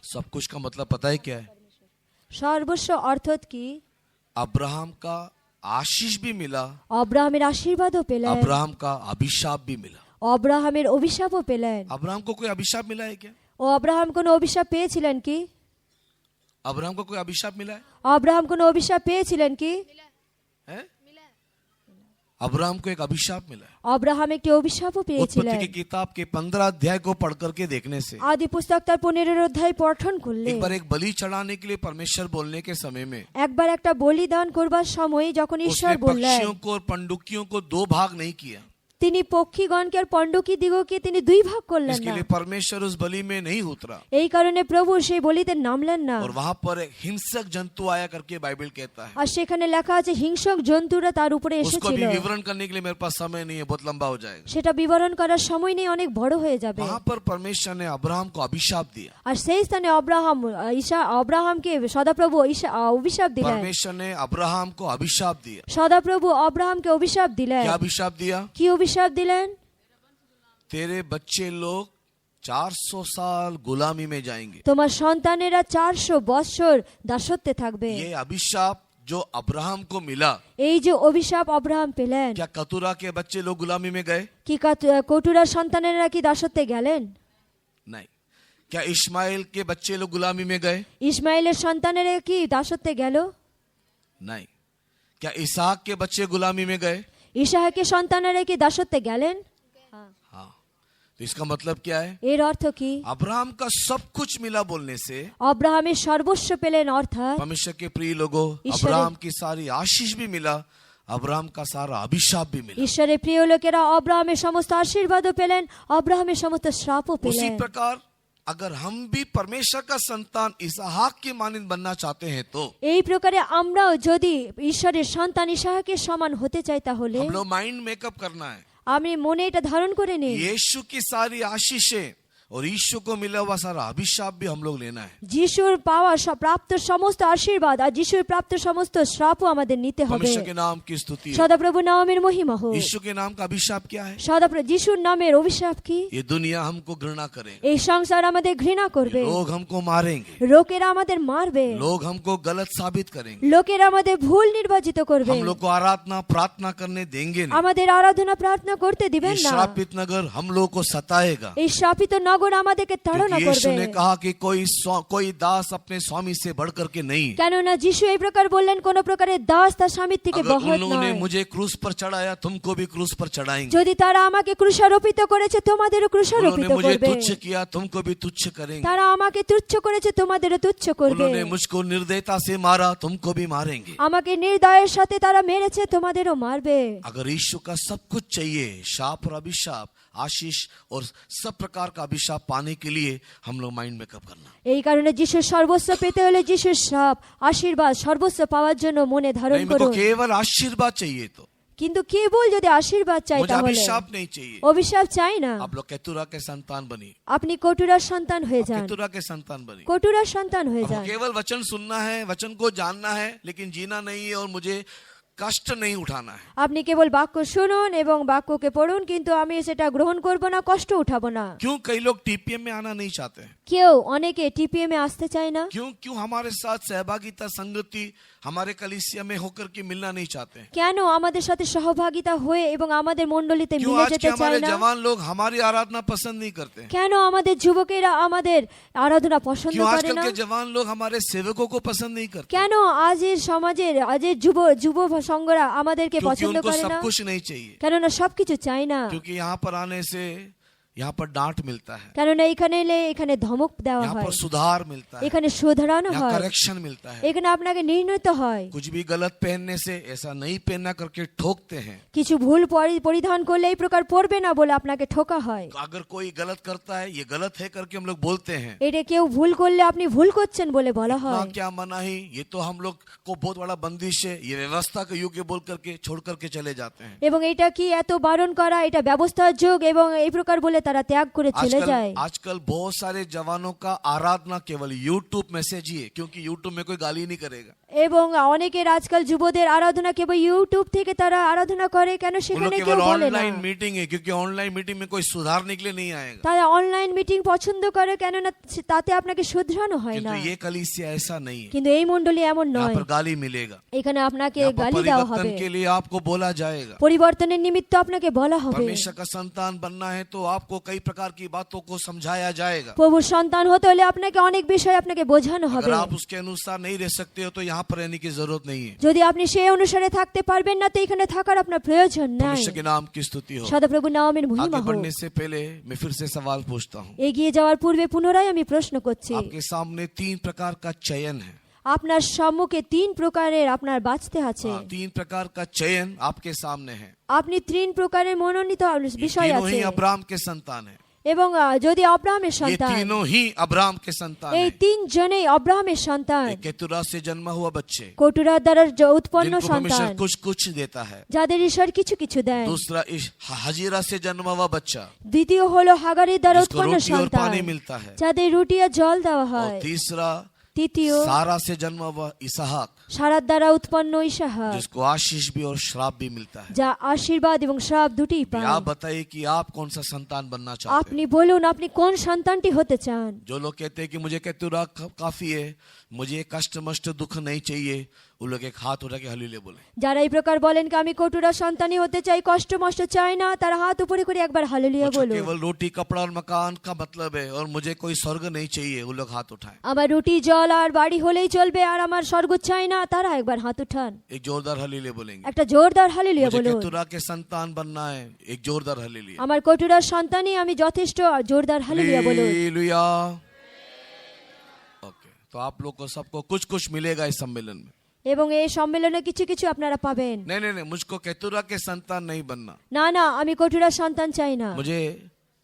सब कुछ का मतलब पता है क्या है? সর্বস্ব অর্থাৎ কি? अब्राहम का आशीष भी मिला, অব্রাহামের আশীর্বাদও পেলেন, अब्राहम का अभिशाप भी मिला। অব্রাহামের অভিশাপও পেলেন। अब्राहम को कोई अभिशाप मिला है क्या? ও আব্রাহাম কোনো অভিশাপ পেয়েছিলেন কি? अब्राहम को कोई अभिशाप मिला है? আব্রাহাম কোনো অভিশাপ পেয়েছিলেন কি? हैं? अब्राहम को एक अभिशाप मिला है। আব্রাহাম একটি অভিশাপও उत्पत्ति পেয়েছিলেন। की किताब के 15 अध्याय को पढ़ करके देखने से আদি পুস্তক তার 15 অধ্যায় পঠন করলে एक बार एक बलि चढ़ाने के लिए परमेश्वर बोलने के समय में একবার একটা বলিদান করবার সময় যখন ঈশ্বর उसने বললেন, पक्षियों को और पंडुकियों को दो भाग नहीं किया। তিনি পক্ষীগণকে আর পণ্ডকী দিগকে তিনি দুই ভাগ করলেন इसके না। लिए परमेश्वर उस बलि में नहीं उतरा এই কারণে প্রভু সেই বলিতে নামলেন না। और वहां पर एक हिंसक जंतु आया करके बाइबल कहता है। আর সেখানে লেখা আছে হিংসক জন্তুরা তার উপরে उसको এসেছিল। भी विवरण करने के लिए मेरे पास समय नहीं है, बहुत लंबा हो जाएगा। সেটা বিবরণ করার সময় নেই, অনেক বড় হয়ে যাবে। वहां पर परमेश्वर ने अब्राहम को अभिशाप दिया। আর সেই স্থানে অব্রাহামকে সদাপ্রভু অভিশাপ দিলেন। परमेश्वर ने अब्राहम को अभिशाप दिया। সদাপ্রভু অব্রাহামকে অভিশাপ দিলেন। क्या अभिशाप दिया? কি অভিশাপ দিলেন? तेरे बच्चे लोग 400 साल गुलामी में जाएंगे। তোমার সন্তানেরা 400 বৎসর দাসত্বে থাকবে। ये अभिशाप जो अब्राहम को मिला, এই যে অভিশাপ অব্রাহাম পেলেন, क्या कतुरा के बच्चे लोग गुलामी में गए? কি কটুরার সন্তানেরা কি দাসত্বে গেলেন? नहीं। क्या इस्माइल के बच्चे लोग गुलामी में गए? ইসমাইলের সন্তানেরা কি দাসত্বে গেল? नहीं। क्या इसहाक के बच्चे गुलामी में गए? ইসাহাকের সন্তানেরা কি দাসত্বে গেলেন? हाँ। तो इसका मतलब क्या है? এর অর্থ কি? अब्राहम का सब कुछ मिला बोलने से অব্রাহামের সর্বস্ব পেলেন অর্থাৎ परमेश्वर के प्रिय लोगों, ईश्वर- अब्राहम की सारी आशीष भी मिला, अब्राहम का सारा अभिशाप भी मिला। ঈশ্বরের প্রিয় লোকেরা অব্রাহামের সমস্ত আশীর্বাদও পেলেন, অব্রাহামের সমস্ত শ্রাপও उसी পেলেন। प्रकार अगर हम भी परमेश्वर का संतान इसहाक की मानंद बनना चाहते हैं तो এই প্রকারে আমরাও যদি ঈশ্বরের সন্তান ইসাহাকের সমান হতে চাই তাহলে हम लोग माइंड मेकअप करना है। আমি মনে এটা ধারণ করে নিই, यीशु की सारी आशीषें और यीशु को मिला हुआ सारा अभिशाप भी हम लोग लेना है। যিশুর পাওয়া প্রাপ্ত সমস্ত আশীর্বাদ আর যিশুর প্রাপ্ত সমস্ত শ্রাপও আমাদের নিতে হবে। परमेश्वर के नाम की स्तुति है। সদাপ্রভু নামের মহিমা হোক। यीशु के नाम का अभिशाप क्या है? সদাপ্রভু যিশুর নামের অভিশাপ কি? ये दुनिया हमको घृणा करे, এই সংসার আমাদের ঘৃণা করবে, लोग हमको मारेंगे, লোকেরা আমাদের মারবে, लोग हमको गलत साबित करेंगे, লোকেরা আমাদের ভুল নির্বাচিত করবে, हम लोग को आराधना प्रार्थना करने देंगे नहीं। আমাদের আরাধনা প্রার্থনা করতে ये দিবেন না। श्रापित नगर हम लोग को सताएगा। এই শাপিত নগর আমাদেরকে তাড়না क्योंकि यीशु করবে। ने कहा कि कोई दास अपने स्वामी से बढ़ करके नहीं। কেননা যিশু এই প্রকার বললেন, কোন প্রকারের দাস তার স্বামীর থেকে अगर বহৎ उन्होंने নয়। मुझे क्रूस पर चढ़ाया, तुमको भी क्रूस पर चढ़ाएंगे। যদি তারা আমাকে ক্রুশারোপিত করেছে তোমাদেরও उन्होंने ক্রুশারোপিত मुझे করবে। तुच्छ किया, तुमको भी तुच्छ करेंगे। তারা আমাকে তুচ্ছ করেছে তোমাদেরও তুচ্ছ করবে। उन्होंने मुझको निर्दयता से मारा, तुमको भी मारेंगे। আমাকে নির্দয়ের সাথে তারা মেরেছে, তোমাদেরও মারবে। अगर यीशु का सब कुछ चाहिए, शाप और अभिशाप, आशीष और सब प्रकार का अभिशाप पाने के लिए हम लोग माइंड मेकअप करना। এই কারণে যিশুর সর্বস্ব পেতে হলে যিশুর শাপ আশীর্বাদ সর্বস্ব পাওয়ার জন্য মনে ধারণ नहीं, मेरे को করুন। केवल आशीर्वाद चाहिए तो কিন্তু কেবল যদি আশীর্বাদ চাই मुझे তাহলে अभिशाप नहीं चाहिए। অভিশাপ চাই না। आप लोग केतुरा के संतान बनिए, আপনি কটুরার সন্তান হয়ে যান, केतुरा के संतान बनिए। কটুরার সন্তান হয়ে हमको যান। केवल वचन सुनना है, वचन को जानना है, लेकिन जीना नहीं है और मुझे कष्ट नहीं उठाना है। আপনি কেবল বাক্য শুনুন এবং বাক্যকে পড়ুন, কিন্তু আমি সেটা গ্রহণ করব না, কষ্ট উঠাবো না। क्यों कई लोग टीपीएम में आना नहीं चाहते हैं? কেউ অনেকে টিপিএম এ আসতে চায় না। क्यों क्यों हमारे साथ सहभागिता संगति हमारे कलीसिया में होकर के मिलना नहीं चाहते हैं? কেন আমাদের সাথে সহভাগিতা হয়ে এবং আমাদের মণ্ডলীতে क्यों মিলে आज के যেতে हमारे চায় না? जवान लोग हमारी आराधना पसंद नहीं करते हैं? কেন আমাদের যুবকেরা আমাদের আরাধনা পছন্দ क्यों করে आजकल না? के जवान लोग हमारे सेवकों को पसंद नहीं करते? কেন আজের সমাজের আজের যুব সংঘরা আমাদেরকে क्योंकि পছন্দ उनको করে सब না? कुछ नहीं चाहिए, কেননা সবকিছু চাই না। क्योंकि यहाँ पर आने से यहाँ पर डांट मिलता है, কেননা এখানে এলে এখানে ধমক দেওয়া यहाँ হয়, पर सुधार मिलता है, এখানে শোধরানো यहाँ হয়, करेक्शन मिलता है। এখানে আপনাকে নির্ণীত হয়। कुछ भी गलत पहनने से ऐसा नहीं पहनना करके ठोकते हैं। কিছু ভুল পরিধান করলে এই প্রকার পড়বে না বলে আপনাকে ঠোকা হয়। अगर कोई गलत करता है, ये गलत है करके हम लोग बोलते हैं। এটা কেউ ভুল করলে আপনি ভুল করছেন বলে বলা हाँ, হয়। क्या मनाही, ये तो हम लोग को बहुत बड़ा बंदिश है, ये व्यवस्था का युग है बोल करके छोड़ करके चले जाते हैं। এবং এটা কি এত বারণ করা, এটা ব্যবস্থার যুগ এবং এই প্রকার বলে তারা ত্যাগ করে চলে যায়। आजकल बहुत सारे जवानों का आराधना केवल यूट्यूब मैसेज ही है, क्योंकि यूट्यूब में कोई गाली नहीं करेगा। এবং অনেকের আজকাল যুবদের আরাধনা কেবল ইউটিউব থেকে তারা আরাধনা করে, কেন वो लोग সেখানে কেউ केवल বলে না। ऑनलाइन मीटिंग है, क्योंकि ऑनलाइन मीटिंग में कोई सुधारने के लिए नहीं आएगा। তারা অনলাइन মিটিং পছন্দ করে, কেননা তাতে আপনাকে শুধরানো হয় না। किंतु ये कलीसिया ऐसा नहीं है, কিন্তু এই মণ্ডলী এমন यहाँ নয়। पर गाली मिलेगा, এখানে আপনাকে यहाँ पर গালি দেওয়া হবে, परिवर्तन के लिए आपको बोला जाएगा। পরিবর্তনের নিমিত্ত আপনাকে বলা হবে। परमेश्वर का संतान बनना है तो आपको कई प्रकार की बातों को समझाया जाएगा। প্রভুর সন্তান হতে হলে আপনাকে অনেক বিষয় আপনাকে বোঝানো अगर হবে। आप उसके अनुसार नहीं रह सकते हो तो यहाँ पर रहने की जरूरत नहीं है। যদি আপনি সেই অনুসারে থাকতে পারবেন না তো এখানে থাকার আপনার প্রয়োজন নাই। परमेश्वर के नाम की स्तुति हो। সদাপ্রভু নামের মহিমা आगे হোক। बढ़ने से पहले मैं फिर से सवाल पूछता हूँ। এগিয়ে যাওয়ার পূর্বে পুনরায় আমি প্রশ্ন করছি, आपके सामने 3 प्रकार का चयन है। আপনার সম্মুখে 3 প্রকারের আপনার বাঁচতে আছে। 3 प्रकार का चयन आपके सामने है। আপনি 3 প্রকারের মনোনীত ये বিষয় तीनों আছে ही अब्राहम के संतान है। এবং যদি अब्राहमेর ये সন্তান, तीनों ही अब्राहम के संतान এই है। 3 জনেই अब्राहमेর সন্তান, एक केतुरा से जन्मा हुआ बच्चे, কটুরার দ্বারা উৎপন্ন जिनको परमेश्वर সন্তান, कुछ कुछ देता है। যাদের ঈশ্বর কিছু কিছু দেন। दूसरा हजीरा से जन्मा हुआ बच्चा, দ্বিতীয় হলো হাগারের দ্বারা जिसको উৎপন্ন रोटी और সন্তান, पानी मिलता है। যাদের রুটি আর জল দেওয়া और হয়। तीसरा তৃতীয় सारा से जन्मा हुआ इसहाक, সারার দ্বারা উৎপন্ন ইসাহাক, जिसको आशीष भी और श्राप भी मिलता है। যা আশীর্বাদ এবং শ্রাপ দুটিই आप পায়। बताइए कि आप कौन सा संतान बनना चाहते हैं? আপনি বলুন আপনি কোন সন্তানটি হতে চান। जो लोग कहते हैं कि मुझे केतुरा काफी है, मुझे कष्ट मष्ट दुख नहीं चाहिए, वो लोग एक हाथ उठा के हलीले बोले। যারা এই প্রকার বলেন কি আমি কটুরা সন্তানই হতে চাই, কষ্ট মষ্ট চাই না, তারা হাত উপরে করে একবার হালেলুয়া मुझको বলুন। केवल रोटी कपड़ा और मकान का मतलब है और मुझे कोई स्वर्ग नहीं चाहिए, वो लोग हाथ उठाएं। আমার রুটি জল আর বাড়ি হলেই চলবে আর আমার স্বর্গ চাই না, তারা একবার হাত উঠান। एक जोरदार हलीले बोलेंगे। একটা জোরদার হালেলুয়া मुझे বলুন। केतुरा के संतान बनना है, एक जोरदार हलीले। আমার কটুরার সন্তানই আমি যথেষ্ট, জোরদার হালেলুয়া বলুন। हालेलुया। ओके, तो आप लोग को सबको कुछ कुछ मिलेगा इस सम्मेलन में। এবং এই সম্মেলনে কিছু কিছু আপনারা পাবেন। नहीं नहीं नहीं, मुझको केतुरा के संतान नहीं बनना, না না, আমি কটুরার সন্তান চাই না, मुझे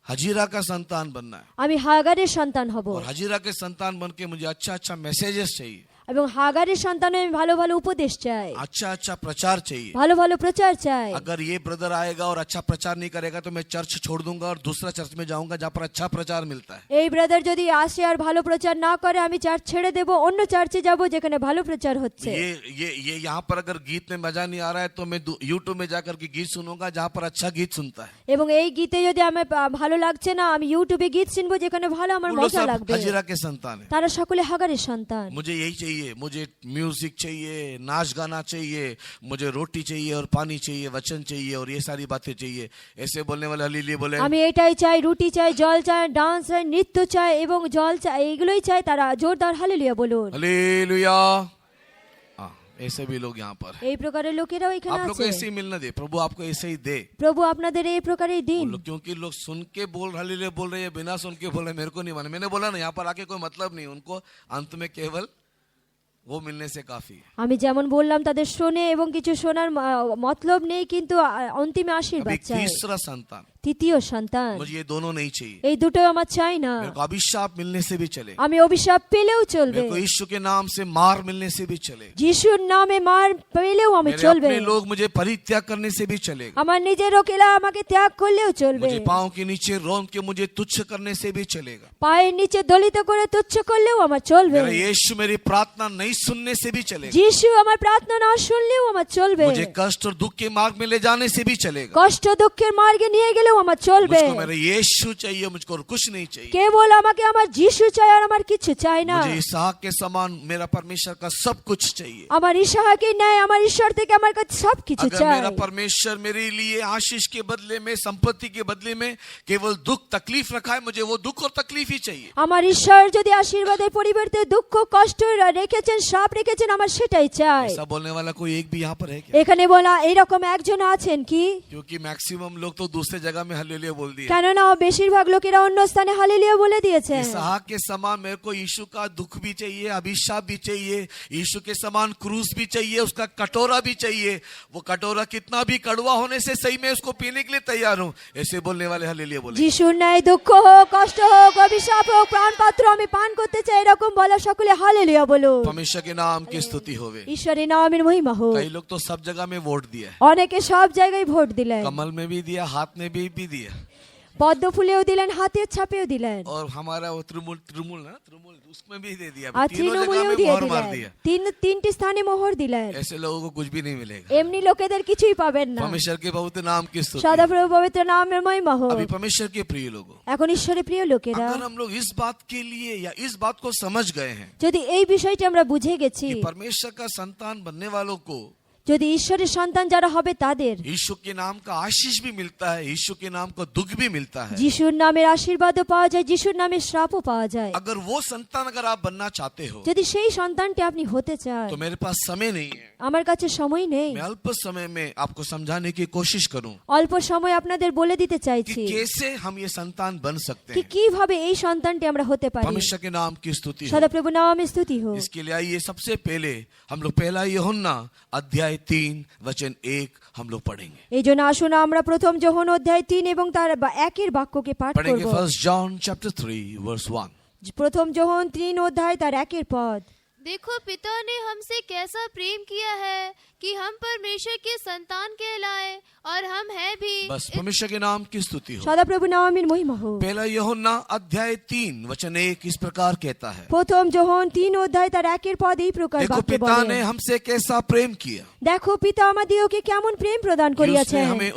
हजीरा का संतान बनना है। আমি হাগারের সন্তান হব। और हजीरा के संतान बन के मुझे अच्छा अच्छा मैसेजेस चाहिए, এবং হাগারের সন্তানে আমি ভালো ভালো উপদেশ চাই, अच्छा अच्छा प्रचार चाहिए। ভালো ভালো প্রচার চাই। अगर ये ब्रदर आएगा और अच्छा प्रचार नहीं करेगा तो मैं चर्च छोड़ दूंगा और दूसरा चर्च में जाऊंगा जहाँ पर अच्छा प्रचार मिलता है। এই ব্রাদার যদি আসে আর ভালো প্রচার না করে আমি চার্চ ছেড়ে দেব, অন্য চার্চে যাব যেখানে ভালো প্রচার হচ্ছে। ये यहाँ पर अगर गीत में मजा नहीं आ रहा है तो मैं यूट्यूब में जाकर के गीत सुनूंगा जहाँ पर अच्छा गीत सुनता है। এবং এই गीते যদি আমার ভালো লাগছে না, আমি ইউটিউবে গীত শুনবো যেখানে ভালো আমার वो लोग মজা सब লাগবে। हजीरा के संतान है। তারা সকলে হাগারের সন্তান। मुझे यही चाहिए, मुझे म्यूजिक चाहिए, नाच गाना चाहिए, मुझे रोटी चाहिए और पानी चाहिए, वचन चाहिए और ये सारी बातें चाहिए। ऐसे बोलने वाले हलीले बोले। আমি এটাই চাই, রুটি চাই, জল চাই, ডান্স চাই, নৃত্য চাই এবং জল চাই, এইগুলোই চাই। তারা জোরদার হালেলুয়া বলুন। हालेलुया। हाँ, ऐसे भी लोग यहाँ पर हैं। এই প্রকারের লোকেরাও এখানে आप लोग को আছে। ऐसे ही मिलना दे, प्रभु आपको ऐसे ही दे। প্রভু আপনাদের এই প্রকারেই দিন। क्योंकि लोग सुन के हलीले बोल रहे हैं, बिना सुन के बोल रहे हैं, मेरे को नहीं माने। मैंने बोला ना, यहाँ पर आके कोई मतलब नहीं, उनको अंत में केवल वो मिलने से काफी है। আমি যেমন বললাম তাদের শোনে এবং কিছু শোনার মতলব নেই, কিন্তু অন্তিমে अभी আশীর্বাদ চাই। तीसरा संतान, তৃতীয় সন্তান। मुझे ये दोनों नहीं चाहिए। এই দুটো আমার চাই না। मेरे को अभिशाप मिलने से भी चले, আমি অভিশাপ পেলেও চলবে, मेरे को यीशु के नाम से मार मिलने से भी चले, যিশুর নামে মার পেলেও আমি मेरे চলবে, अपने लोग मुझे परित्याग करने से भी चलेगा, আমার নিজের লোকেরা আমাকে ত্যাগ করলেও চলবে, मुझे पाँव के नीचे रौंद के मुझे तुच्छ करने से भी चलेगा, পায়ের নিচে দলিত করে তুচ্ছ করলেও আমার চলবে, मेरा यीशु मेरी प्रार्थना नहीं सुनने से भी चलेगा, যিশু আমার প্রার্থনা না শুনলেও আমার চলবে, मुझे कष्ट और दुख के मार्ग में ले जाने से भी चलेगा, কষ্ট দুঃখের মার্গে নিয়ে গেলেও আমার চলবে। मुझको मेरा यीशु चाहिए, मुझको और कुछ नहीं चाहिए। কেবল আমাকে আমার যিশু চাই আর আমার কিছু চাই না। मुझे इसहाक के समान मेरा परमेश्वर का सब कुछ चाहिए। আমার ইসাহাকে ন্যায় আমার ঈশ্বর থেকে আমার কাছে সবকিছু अगर চাই। मेरा परमेश्वर मेरे लिए आशीष के बदले में, संपत्ति के बदले में केवल दुख तकलीफ रखा है, मुझे वो दुख और तकलीफ ही चाहिए। আমার ঈশ্বর যদি আশীর্বাদের পরিবর্তে দুঃখ কষ্ট রেখেছেন, সব রেখেছেন, আমার সেটাই চাই। ऐसा बोलने वाला कोई एक भी यहाँ पर है क्या? এখানে বলা এরকম একজন আছেন কি? क्योंकि मैक्सिमम लोग तो दूसरे जगह में हालेलुया बोल दिए। কেননা বেশিরভাগ লোকেরা অন্য স্থানে হালেলুয়া বলে দিয়েছে। इसहाक के समान मेरे को यीशु का दुख भी चाहिए, अभिशाप भी चाहिए, यीशु के समान क्रूस भी चाहिए, उसका कटोरा भी चाहिए। वो कटोरा कितना भी कड़वा होने से सही, मैं उसको पीने के लिए तैयार हूँ। ऐसे बोलने वाले हालेलुया बोले। যিশুর ন্যায় দুঃখ হোক, কষ্ট হোক, অভিশাপ হোক, প্রাণ পাত্র আমি পান করতে চাই, এরকম বলা সকলে হালেলুয়া বলো। परमेश्वर के नाम की स्तुति होवे। ঈশ্বরের নামের মহিমা হোক। कई लोग तो सब जगह में वोट दिया है, অনেকে সব জায়গায় ভোট দিলেন, कमल में भी दिया, हाथ में भी दिया, পদ্ম ফুলেও দিলেন, হাতের ছাপেও দিলেন, और हमारा वो त्रिमूल ना, त्रिमूल उसमें भी दे दिया, আর तीनों जगह তৃণমূলেও में দিয়ে मोहर मार দিলেন, दिया। তিনটি স্থানে মোহর দিলেন। ऐसे लोगों को कुछ भी नहीं मिलेगा। এমনি লোকেদের কিছুই পাবেন না। परमेश्वर के बहुत नाम की स्तुति। সদাপ্রভু পবিত্র নামের মহিমা হোক। अभी परमेश्वर के प्रिय लोगों, এখন ঈশ্বরের প্রিয় লোকেরা, अगर हम लोग इस बात के लिए या इस बात को समझ गए हैं যদি এই বিষয়টি আমরা বুঝে গেছি, कि परमेश्वर का संतान बनने वालों को যদি ঈশ্বরের সন্তান যারা হবে তাদের यीशु के नाम का आशीष भी मिलता है, यीशु के नाम का दुख भी मिलता है। যিশুর নামের আশীর্বাদও পাওয়া যায়, যিশুর নামের শ্রাপও পাওয়া যায়। अगर वो संतान अगर आप बनना चाहते हो যদি সেই সন্তানটি আপনি হতে চান, तो मेरे पास समय नहीं है, আমার কাছে সময় নেই, मैं अल्प समय में आपको समझाने की कोशिश करूं অল্প সময় আপনাদের বলে দিতে कि চাইছি कैसे हम ये संतान बन सकते কি हैं। কিভাবে এই সন্তানটি আমরা হতে পারি। परमेश्वर के नाम की स्तुति हो। সদাপ্রভু নামে স্তুতি হোক। इसके लिए आइए सबसे पहले हम लोग पहला यूहन्ना अध्याय 3 वचन 1 हम लोग पढ़ेंगे। এই জন্য আসুন আমরা প্রথম যোহন অধ্যায় 3 এবং তার 1 বাক্যকে পাঠ पढ़ेंगे করব। First John chapter 3 verse 1। প্রথম যোহন 3 অধ্যায় তার 1 পদ। देखो पिता ने हमसे कैसा प्रेम किया है कि हम परमेश्वर के संतान कहलाए, और हम हैं भी। बस परमेश्वर के नाम की स्तुति हो। সদাপ্রভু নামের মহিমা হোক। पहला यूहन्ना अध्याय 3 वचन 1 इस प्रकार कहता है, প্রথম যোহন 3 অধ্যায় তার 1 পদ এই প্রকার देखो বাক্য पिता ने বলে, हमसे कैसा प्रेम किया দেখো পিতা আমাদিগকে কেমন প্রেম প্রদান कि उसने করিয়াছেন, हमें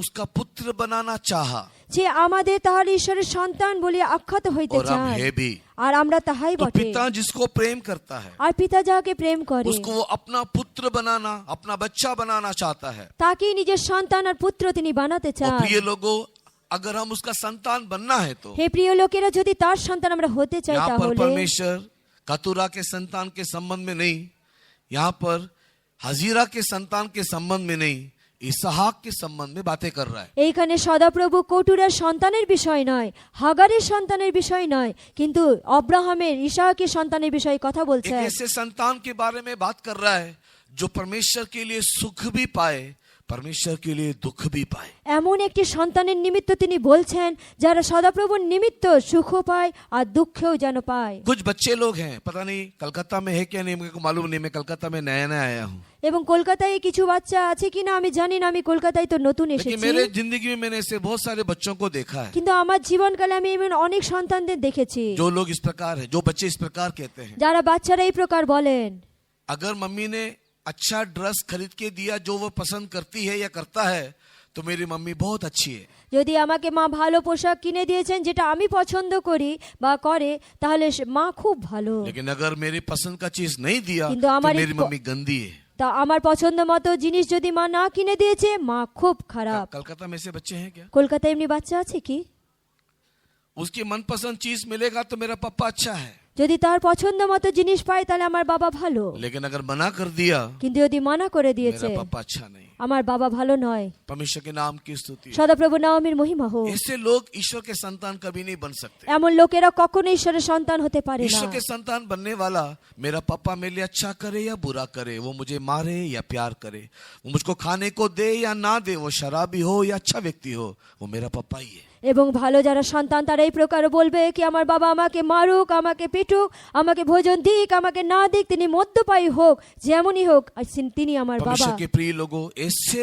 उसका पुत्र बनाना चाहा, যে আমাদের তাহার ঈশ্বরের সন্তান বলিয়া আখ্যাত হইতে और हम চান, है भी। আর আমরা তাহাই तो বটে। पिता जिसको प्रेम करता है আর পিতা যাকে প্রেম করে उसको वो अपना पुत्र बनाना, अपना बच्चा बनाना चाहता है। তাকেই নিজের সন্তান আর পুত্র তিনি বানাতে और চান। प्रिय लोगों, अगर हम उसका संतान बनना है तो হে প্রিয় লোকেরা, যদি তার সন্তান আমরা হতে চাই यहाँ पर তাহলে परमेश्वर कतुरा के संतान के संबंध में नहीं, यहाँ पर हजीरा के संतान के संबंध में नहीं, इसहाक के संबंध में बातें कर रहा है। এইখানে সদাপ্রভু কটুরার সন্তানের বিষয় নয়, হাগারের সন্তানের বিষয় নয়, কিন্তু অব্রাহামের ইসাহাকের সন্তানের বিষয়ে কথা एक বলছেন। ऐसे संतान के बारे में बात कर रहा है जो परमेश्वर के लिए सुख भी पाए, परमेश्वर के लिए दुख भी पाए। এমন একটি সন্তানের নিমিত্ত তিনি বলছেন যারা সদাপ্রভুর নিমিত্ত সুখ পায় আর দুঃখেও যেন পায়। कुछ बच्चे लोग हैं, पता नहीं कलकत्ता में है क्या नहीं, मेरे को मालूम नहीं, मैं कलकत्ता में नया नया आया हूँ, এবং কলকাতায় কিছু বাচ্চা আছে কিনা আমি জানি না, আমি কলকাতায় তো নতুন लेकिन এসেছি, मेरे जिंदगी में मैंने ऐसे बहुत सारे बच्चों को देखा है কিন্তু আমার জীবনকালে আমি এমন অনেক সন্তানদের দেখেছি जो लोग इस प्रकार है, जो बच्चे इस प्रकार कहते हैं, যারা বাচ্চারা এই প্রকার বলেন, अगर मम्मी ने अच्छा ड्रेस खरीद के दिया जो वो पसंद करती है या करता है तो मेरी मम्मी बहुत अच्छी है। যদি আমাকে মা ভালো পোশাক কিনে দিয়েছেন যেটা আমি পছন্দ করি বা করে, তাহলে মা খুব ভালো। लेकिन अगर मेरी पसंद का चीज नहीं दिया किंतु तो हमारी मेरी मम्मी गंदी है। তা আমার পছন্দ মতো জিনিস যদি মা না কিনে দিয়েছে, মা খুব খারাপ। कलकत्ता में से बच्चे हैं क्या? কলকাতায় এমনি বাচ্চা আছে কি? उसकी मनपसंद चीज मिलेगा तो मेरा पापा अच्छा है, যদি তার পছন্দ মতো জিনিস পাই তাহলে আমার বাবা ভালো, लेकिन अगर मना कर दिया কিন্তু যদি মানা করে দিয়েছে मेरा पापा अच्छा नहीं। আমার বাবা ভালো নয়। परमेश्वर के नाम की स्तुति। সদাপ্রভু নামের মহিমা হোক। ऐसे लोग ईश्वर के संतान कभी नहीं बन सकते। এমন লোকেরা কখনো ঈশ্বরের সন্তান হতে পারে না। ईश्वर के संतान बनने वाला मेरा पापा मेरे लिए अच्छा करे या बुरा करे, वो मुझे मारे या प्यार करे, वो मुझको खाने को दे या ना दे, वो शराबी हो या अच्छा व्यक्ति हो, वो मेरा पापा ही है। এবং ভালো যারা সন্তান তারা এই প্রকার বলবে কি আমার বাবা আমাকে মারুক, আমাকে পিটুক, আমাকে ভোজন দিক, আমাকে না দিক, তিনি মদ্যপায়ী হোক, যেমনই হোক, তিনি আমার বাবা। परमेश्वर के प्रिय लोगों, ऐसे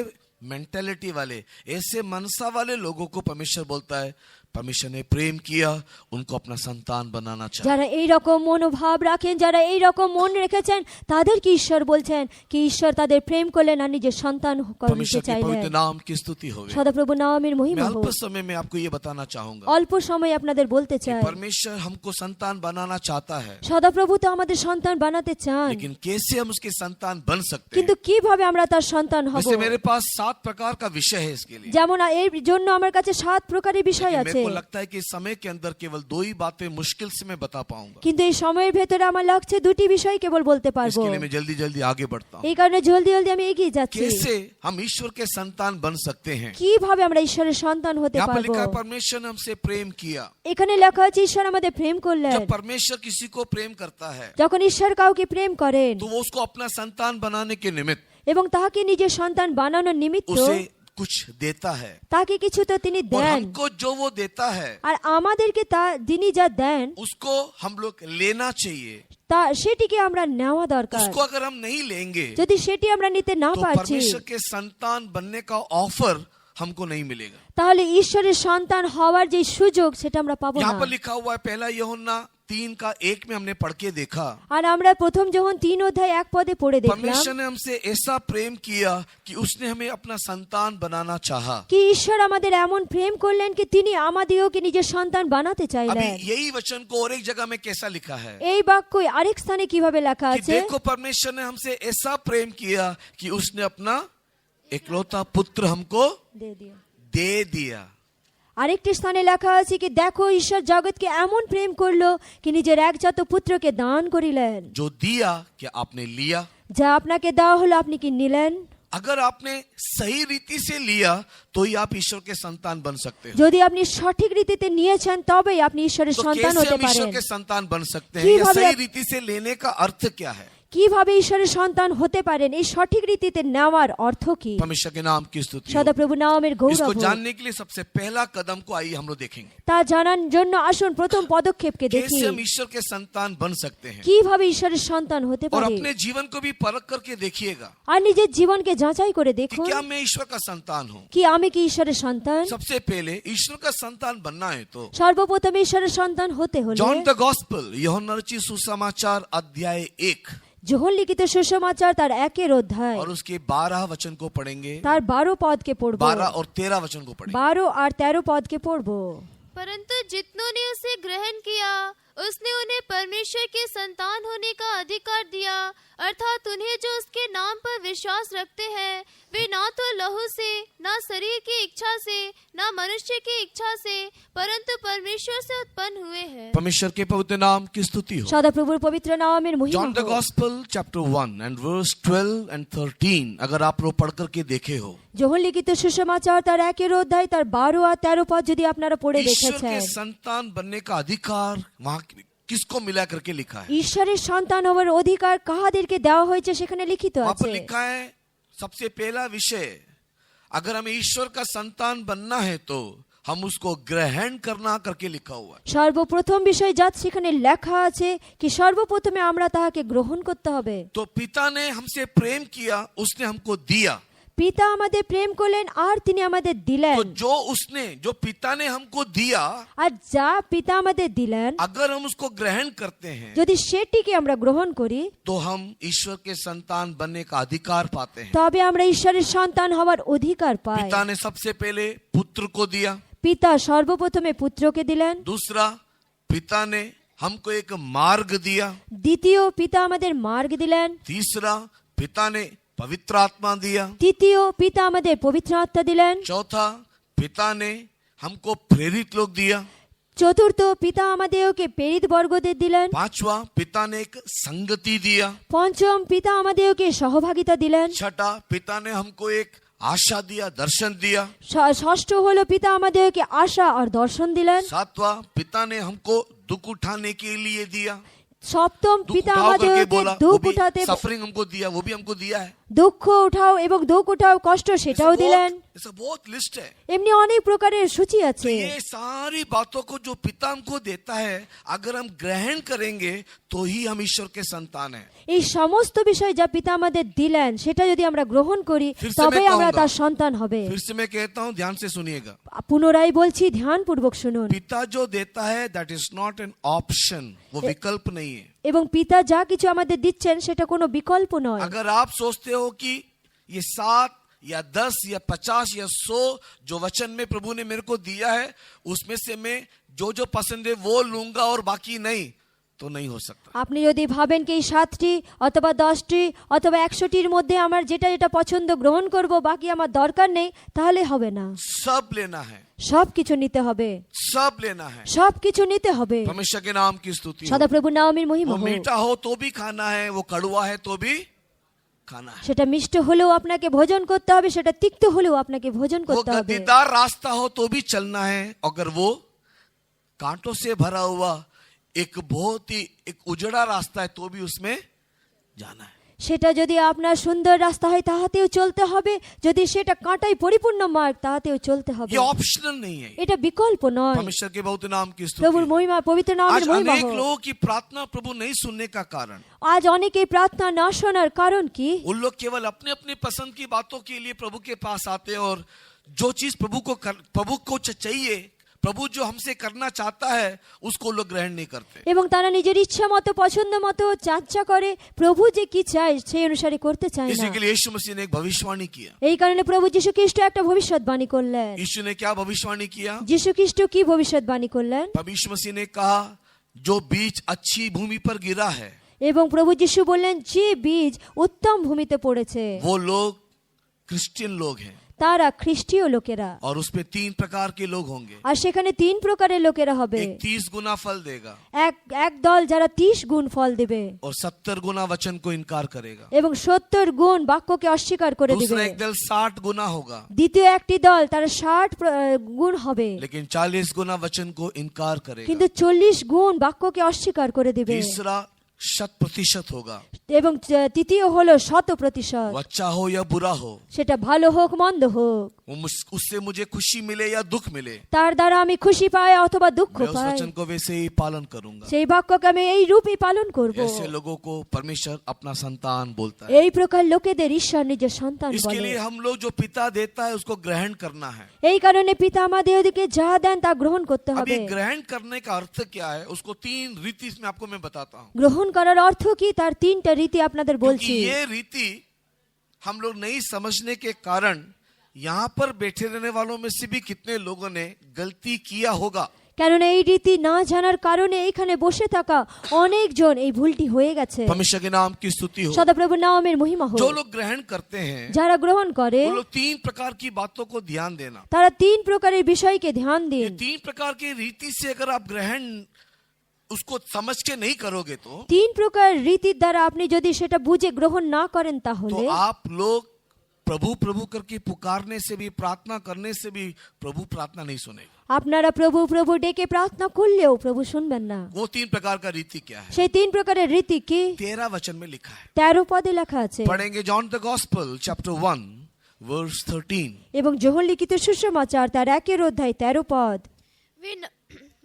मेंटालिटी वाले, ऐसे मनसा वाले लोगों को परमेश्वर बोलता है परमेश्वर ने प्रेम किया, उनको अपना संतान बनाना चाहिए। যারা এই রকম মনোভাব রাখেন, যারা এই রকম মন রেখেছেন, তাদেরকে ঈশ্বর বলছেন কি ঈশ্বর তাদের প্রেম করলেন আর নিজের সন্তান করতে परमेश्वर के চাইলেন। पवित्र नाम की स्तुति हो। সদাপ্রভু নামের मैं মহিমা अल्प হোক। समय में आपको ये बताना चाहूंगा অল্প সময় আপনাদের বলতে कि চাই परमेश्वर हमको संतान बनाना चाहता है, সদাপ্রভু তো আমাদের সন্তান বানাতে চান, लेकिन कैसे हम उसके संतान बन सकते हैं। কিন্তু কিভাবে আমরা তার সন্তান হব। वैसे मेरे पास 7 प्रकार का विषय है इसके लिए, যেমন এর জন্য আমার কাছে 7 প্রকারের বিষয় लेकिन আছে, मेरे को लगता है कि समय के अंदर केवल 2 ही बातें मुश्किल से मैं बता पाऊंगा। কিন্তু এই সময়ের ভেতরে আমার লাগছে 2টি বিষয় কেবল বলতে পারবো। इसके लिए मैं जल्दी जल्दी आगे बढ़ता हूँ। এই কারণে জলদি জলদি আমি এগিয়ে যাচ্ছি। कैसे हम ईश्वर के संतान बन सकते हैं। কিভাবে আমরা ঈশ্বরের সন্তান হতে यहाँ पर পারবো। लिखा है परमेश्वर ने हमसे प्रेम किया। এখানে লেখা আছে ঈশ্বর আমাদের প্রেম করলেন। जब परमेश्वर किसी को प्रेम करता है যখন ঈশ্বর কাউকে প্রেম করেন तो वो उसको अपना संतान बनाने के निमित्त এবং তাকে নিজের সন্তান বানানোর নিমিত্ত उसे कुछ देता है, তাকে কিছু তো তিনি और দেন, हमको जो वो देता है আর আমাদেরকে তিনি যা দেন उसको हम लोग लेना चाहिए। তা সেটিকে আমরা নেওয়া দরকার। उसको अगर हम नहीं लेंगे যদি সেটি আমরা নিতে না तो পারছি परमेश्वर के संतान बनने का ऑफर हमको नहीं मिलेगा। তাহলে ঈশ্বরের সন্তান হওয়ার যে সুযোগ সেটা আমরা পাবো यहाँ না। पर लिखा हुआ है 1 यूहन्ना 3:1 में हमने पढ़ के देखा, আর আমরা প্রথম যখন 3 অধ্যায় 1 পদে পড়ে দেখলাম परमेश्वर ने हमसे ऐसा प्रेम किया कि उसने हमें अपना संतान बनाना चाहा। কি ঈশ্বর আমাদের এমন প্রেম করলেন কি তিনি আমাদেরকে নিজের সন্তান বানাতে अभी চাইলেন। यही वचन को और एक जगह में कैसा लिखा है এই বাক্য আরেক স্থানে কিভাবে লেখা कि আছে देखो परमेश्वर ने हमसे ऐसा प्रेम किया कि उसने अपना एकलौता पुत्र हमको दे दिया। আরেকটি স্থানে লেখা আছে কি দেখো ঈশ্বর জগৎকে এমন প্রেম করলো কি নিজের একজাত পুত্রকে দান করিলেন। जो दिया कि आपने लिया, যা আপনাকে দেওয়া হলো আপনি কি নিলেন। अगर आपने सही रीति से लिया तो ही आप ईश्वर के संतान बन सकते हो। যদি আপনি সঠিক রীতিতে নিয়েছেন তবেই আপনি ঈশ্বরের तो সন্তান कैसे হতে हम ईश्वर পারেন। के संतान बन सकते हैं, की या भावे सही आप- रीति से लेने का अर्थ क्या है। কিভাবে ঈশ্বরের সন্তান হতে পারেন এই সঠিক রীতিতে নেওয়ার অর্থ কি। परमेश्वर के नाम की स्तुति हो। সদাপ্রভু নামের গৌরব इसको হোক। जानने के लिए सबसे पहला कदम को आइए हम लोग देखेंगे, তা জানার জন্য আসুন প্রথম পদক্ষেপকে দেখি कैसे हम ईश्वर के संतान बन सकते हैं। কিভাবে ঈশ্বরের সন্তান হতে और পারে। अपने जीवन को भी परख करके देखिएगा আর নিজের জীবনকে যাচাই করে कि দেখুন क्या मैं ईश्वर का संतान हूँ। কি আমি কি ঈশ্বরের সন্তান। सबसे पहले ईश्वर का संतान बनना है तो সর্বপ্রথম ঈশ্বরের সন্তান হতে হলে जॉन द गॉस्पेल, यूहन्ना रचित सुसमाचार अध्याय 1 যোহন লিখিত সুসমাচার তার 1 অধ্যায় और उसके 12 वचन को पढ़ेंगे, তার 12 পদকে পড়ব। 12 और 13 वचन को पढ़ेंगे। 12 আর 13 পদকে পড়ব। परंतु जितनों ने उसे ग्रहण किया उसने उन्हें परमेश्वर के संतान होने का अधिकार दिया, अर्थात उन्हें जो उसके नाम पर विश्वास रखते हैं वे ना तो लहू से, ना शरीर की इच्छा से, ना मनुष्य की इच्छा से, परंतु परमेश्वर से उत्पन्न हुए हैं। परमेश्वर के पवित्र नाम की स्तुति हो। সদাপ্রভুর পবিত্র নামের মহিমা जॉन द হোক। Gospel chapter 1 and verse 12 and 13 अगर आप लोग पढ़ करके देखे हो, যোহন লিখিত সুসমাচার তার 1 অধ্যায় তার 12 আর 13 পদ যদি আপনারা পড়ে ईश्वर দেখেছেন के संतान बनने का अधिकार वहाँ किसको मिला करके लिखा है। ঈশ্বরের সন্তান হওয়ার অধিকার কাহাদেরকে দেওয়া হয়েছে সেখানে লিখিত वहाँ पर আছে। लिखा है सबसे पहला विषय, अगर हमें ईश्वर का संतान बनना है तो हम उसको ग्रहण करना करके लिखा हुआ है। সর্বপ্রথম বিষয় যা সেখানে লেখা আছে কি সর্বপ্রথমে আমরা তাহাকে গ্রহণ করতে হবে। तो पिता ने हमसे प्रेम किया, उसने हमको दिया। পিতা আমাদের প্রেম করলেন আর তিনি আমাদের দিলেন। तो जो पिता ने हमको दिया, আর যা পিতা আমাদের দিলেন अगर हम उसको ग्रहण करते हैं যদি সেটিকে আমরা গ্রহণ করি तो हम ईश्वर के संतान बनने का अधिकार पाते हैं। তবে আমরা ঈশ্বরের সন্তান হওয়ার অধিকার পাই। पिता ने सबसे पहले पुत्र को दिया, পিতা সর্বপ্রথমে পুত্রকে দিলেন। दूसरा पिता ने हमको एक मार्ग दिया, দ্বিতীয় পিতা আমাদের মার্গ দিলেন। तीसरा पिता ने पवित्र आत्मा दिया, তৃতীয় পিতা আমাদের পবিত্র আত্মা দিলেন। चौथा पिता ने हमको प्रेरित लोग दिया, চতুর্থ, পিতা আমাদেরকে প্রেরিত বর্গদের দিলেন। पांचवा, पिता ने एक संगति दिया। পঞ্চম, পিতা আমাদেরকে সহভাগিতা দিলেন। छठा, पिता ने हमको एक आशा दिया, दर्शन दिया। ষষ্ঠ হলো পিতা আমাদেরকে আশা আর দর্শন দিলেন। सातवां, पिता ने हमको दुख उठाने के लिए दिया। সপ্তম, दुख পিতা उठाओ करके আমাদেরকে बोला, वो দুঃখ भी উঠাতে, सफरिंग हमको दिया, वो भी हमको दिया है। দুঃখ উঠাও এবং দুঃখ উঠাও, কষ্ট সেটাও দিলেন। ऐसा बहुत लिस्ट है। এমনি অনেক প্রকারের সূচি तो আছে। ये सारी बातों को जो पिता हमको देता है, अगर हम ग्रहण करेंगे तो ही हम ईश्वर के संतान हैं। এই সমস্ত বিষয় যা পিতা আমাদের দিলেন সেটা যদি আমরা গ্রহণ করি फिर से তবে मैं আমরা कहूंगा। তার সন্তান হবে। फिर से मैं कहता हूँ, ध्यान से सुनिएगा। পুনরায় বলছি, ধ্যানপূর্বক শুনুন। पिता जो देता है, that is not an option, वो विकल्प नहीं है। এবং পিতা যা কিছু আমাদের দিচ্ছেন সেটা কোনো বিকল্প নয়। अगर आप सोचते हो कि ये 7 या 10 या 50 या 100 जो वचन में प्रभु ने मेरे को दिया है, उसमें से मैं जो पसंद है वो लूंगा और बाकी नहीं, तो नहीं हो सकता। আপনি যদি ভাবেন কি এই 7টি অথবা 10টি অথবা 100টির মধ্যে আমার যেটা যেটা পছন্দ গ্রহণ করব, বাকি আমার দরকার নেই, তাহলে হবে না। सब लेना है, সবকিছু নিতে হবে, सब लेना है। সবকিছু নিতে হবে। परमेश्वर के नाम की स्तुति हो। সদাপ্রভু নামের वो মহিমা হোক। मीठा हो तो भी खाना है, वो कड़वा है तो भी खाना है। সেটা মিষ্ট হলেও আপনাকে ভোজন করতে হবে, সেটা তিক্ত হলেও আপনাকে ভোজন वो করতে হবে। गद्दीदार रास्ता हो तो भी चलना है, अगर वो कांटों से भरा हुआ एक बहुत ही एक उजड़ा रास्ता है तो भी उसमें जाना है। সেটা যদি আপনার সুন্দর রাস্তা হয় তাহাতেও চলতে হবে, যদি সেটা কাঁটায় পরিপূর্ণ মার্গ তাহাতেও চলতে হবে। ये ऑप्शनल नहीं है। এটা বিকল্প নয়। परमेश्वर के बहुत नाम की स्तुति প্রভুর हो। মহিমা, পবিত্র নামের आज মহিমা अनेक হোক। लोगों की प्रार्थना प्रभु नहीं सुनने का कारण, আজ অনেকেই প্রার্থনা না শোনার কারণ কি? उन लोग केवल अपने अपने पसंद की बातों के लिए प्रभु के पास आते हैं, और जो चीज प्रभु को चाहिए, प्रभु जो हमसे करना चाहता है, उसको लोग ग्रहण नहीं करते। এবং তারা নিজের ইচ্ছা মতো পছন্দ মতো চাচ্চা করে, প্রভু যে কি চায় সেই অনুসারে করতে চায় इसी না। के लिए यीशु मसीह ने एक भविष्यवाणी किया। এই কারণে প্রভু যীশু খ্রিস্ট একটা ভবিষ্যৎবাণী করলেন। यीशु ने क्या भविष्यवाणी किया? যীশু খ্রিস্ট কি ভবিষ্যৎবাণী করলেন? यीशु मसीह ने कहा, जो बीज अच्छी भूमि पर गिरा है, এবং প্রভু যীশু বললেন, যে বীজ উত্তম ভূমিতে পড়েছে वो लोग क्रिश्चियन लोग हैं, তারা খ্রিস্টীয় লোকেরা। और उसमें 3 प्रकार के लोग होंगे। আর সেখানে 3 প্রকারের লোকেরা হবে। एक 30 गुना फल देगा, এক দল যারা 30 গুণ ফল দেবে और 70 गुना वचन को इनकार करेगा। এবং 70 গুণ বাক্যকে অস্বীকার করে দিবে। दूसरा एक दल 60 गुना होगा, দ্বিতীয় একটি দল তারা 60 গুণ হবে, लेकिन 40 गुना वचन को इनकार करेगा। কিন্তু 40 গুণ বাক্যকে অস্বীকার করে দিবে। तीसरा 100% होगा, এবং তৃতীয় হলো 100%। वो अच्छा हो या बुरा हो, সেটা ভালো হোক মন্দ হোক, उससे मुझे खुशी मिले या दुख मिले, তার দ্বারা আমি খুশি পাই অথবা দুঃখ मैं उस পাই, वचन को वैसे ही पालन करूंगा। সেই বাক্যকে আমি এই রূপই পালন করব। ऐसे लोगों को परमेश्वर अपना संतान बोलता है। এই প্রকার লোকেদের ঈশ্বর নিজের সন্তান इसके বলে। लिए हम लोग जो पिता देता है उसको ग्रहण करना है। এই কারণে পিতা আমাদেরকে যা দেন তা গ্রহণ করতে अब হবে। ये ग्रहण करने का अर्थ क्या है, उसको 3 रीति इसमें आपको मैं बताता हूँ। গ্রহণ করার অর্থ কি তার 3টা রীতি আপনাদের क्योंकि বলছি। ये रीति हम लोग नहीं समझने के कारण यहाँ पर बैठे रहने वालों में से भी कितने लोगों ने गलती किया होगा। কারণ এই রীতি না জানার কারণে এখানে বসে থাকা অনেকজন এই ভুলটি হয়ে গেছে। परमेश्वर के नाम की स्तुति हो। সদাপ্রভু নামের মহিমা जो হোক। लोग ग्रहण करते हैं, যারা গ্রহণ করে वो लोग 3 प्रकार की बातों को ध्यान देना। তারা 3 প্রকারের বিষয়কে ধ্যান ये দিন। 3 प्रकार की रीति से अगर आप ग्रहण उसको समझ के नहीं करोगे तो 3 প্রকার রীতির দ্বারা আপনি যদি সেটা বুঝে গ্রহণ না করেন তাহলে आप लोग प्रभु प्रभु करके पुकारने से भी, प्रार्थना करने से भी प्रभु प्रार्थना नहीं सुनेगा। আপনারা প্রভু প্রভু ডেকে প্রার্থনা করলেও প্রভু শুনবেন না। वो 3 प्रकार का रीति क्या है? সেই 3 প্রকারের রীতি কি? 13 वचन में लिखा है। 13 পদে লেখা আছে। पढ़ेंगे John the gospel chapter 1 verse 13। এবং যোহন লিখিত সুসমাচার তার 1 অধ্যায় 13 পদ।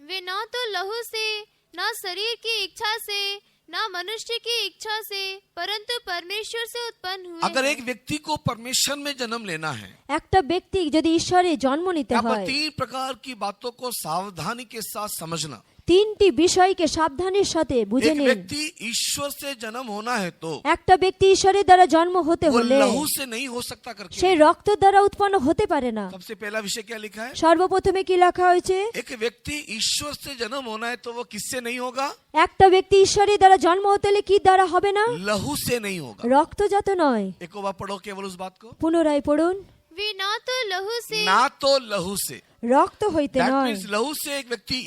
वे न तो लहू से, न शरीर की इच्छा से, न मनुष्य की इच्छा से, परंतु परमेश्वर से उत्पन्न हुए अगर हैं। एक व्यक्ति को परमेश्वर में जन्म लेना है, একটা ব্যক্তি যদি ঈশ্বরে জন্ম নিতে यहाँ पर হয় 3 प्रकार की बातों को सावधानी के साथ समझना। 3টি বিষয়কে সাবধানের সাথে বুঝে एक নিন। व्यक्ति ईश्वर से जन्म होना है तो একটা ব্যক্তি ঈশ্বরের দ্বারা জন্ম হতে वो হলে लहू से नहीं हो सकता करके। সেই রক্ত দ্বারা উৎপন্ন হতে পারে না। सबसे पहला विषय क्या लिखा है? সর্বপ্রথমে কি লেখা হয়েছে? एक व्यक्ति ईश्वर से जन्म होना है तो वो किससे नहीं होगा? একটা ব্যক্তি ঈশ্বরের দ্বারা জন্ম হতে হলে কি দ্বারা হবে না? लहू से नहीं होगा। রক্তজাত নয়। एक बार पढ़ो केवल उस बात को। পুনরায় পড়ুন। वे न तो लहू से, ना तो लहू से, রক্ত হইতে That নয়। means लहू से एक व्यक्ति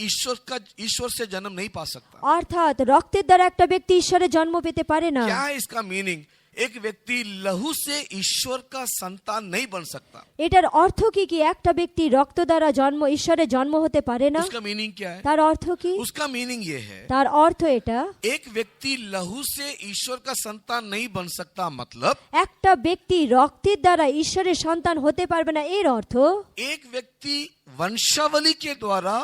ईश्वर से जन्म नहीं पा सकता। অর্থাৎ রক্তের দ্বারা একটা ব্যক্তি ঈশ্বরের জন্ম পেতে পারে না। क्या है इसका मीनिंग? एक व्यक्ति लहू से ईश्वर का संतान नहीं बन सकता। এটার অর্থ কি কি? একটা ব্যক্তি রক্ত দ্বারা ঈশ্বরের জন্ম হতে পারে না। उसका मीनिंग क्या है? তার অর্থ কি? उसका मीनिंग ये है, তার অর্থ এটা, एक व्यक्ति लहू से ईश्वर का संतान नहीं बन सकता, मतलब একটা ব্যক্তি রক্তের দ্বারা ঈশ্বরের সন্তান হতে পারবে না। এর অর্থ एक व्यक्ति वंशावली के द्वारा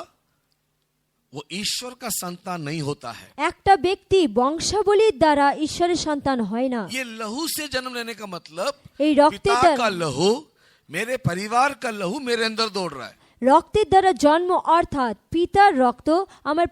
वो ईश्वर का संतान नहीं होता है। একটা ব্যক্তি বংশাবলীর দ্বারা ঈশ্বরের সন্তান হয় না। ये लहू से जन्म लेने का मतलब এই রক্তের पिता का দ্বারা लहू, मेरे परिवार का लहू मेरे अंदर दौड़ रहा है। রক্তের দ্বারা জন্ম অর্থাৎ পিতার রক্ত, আমার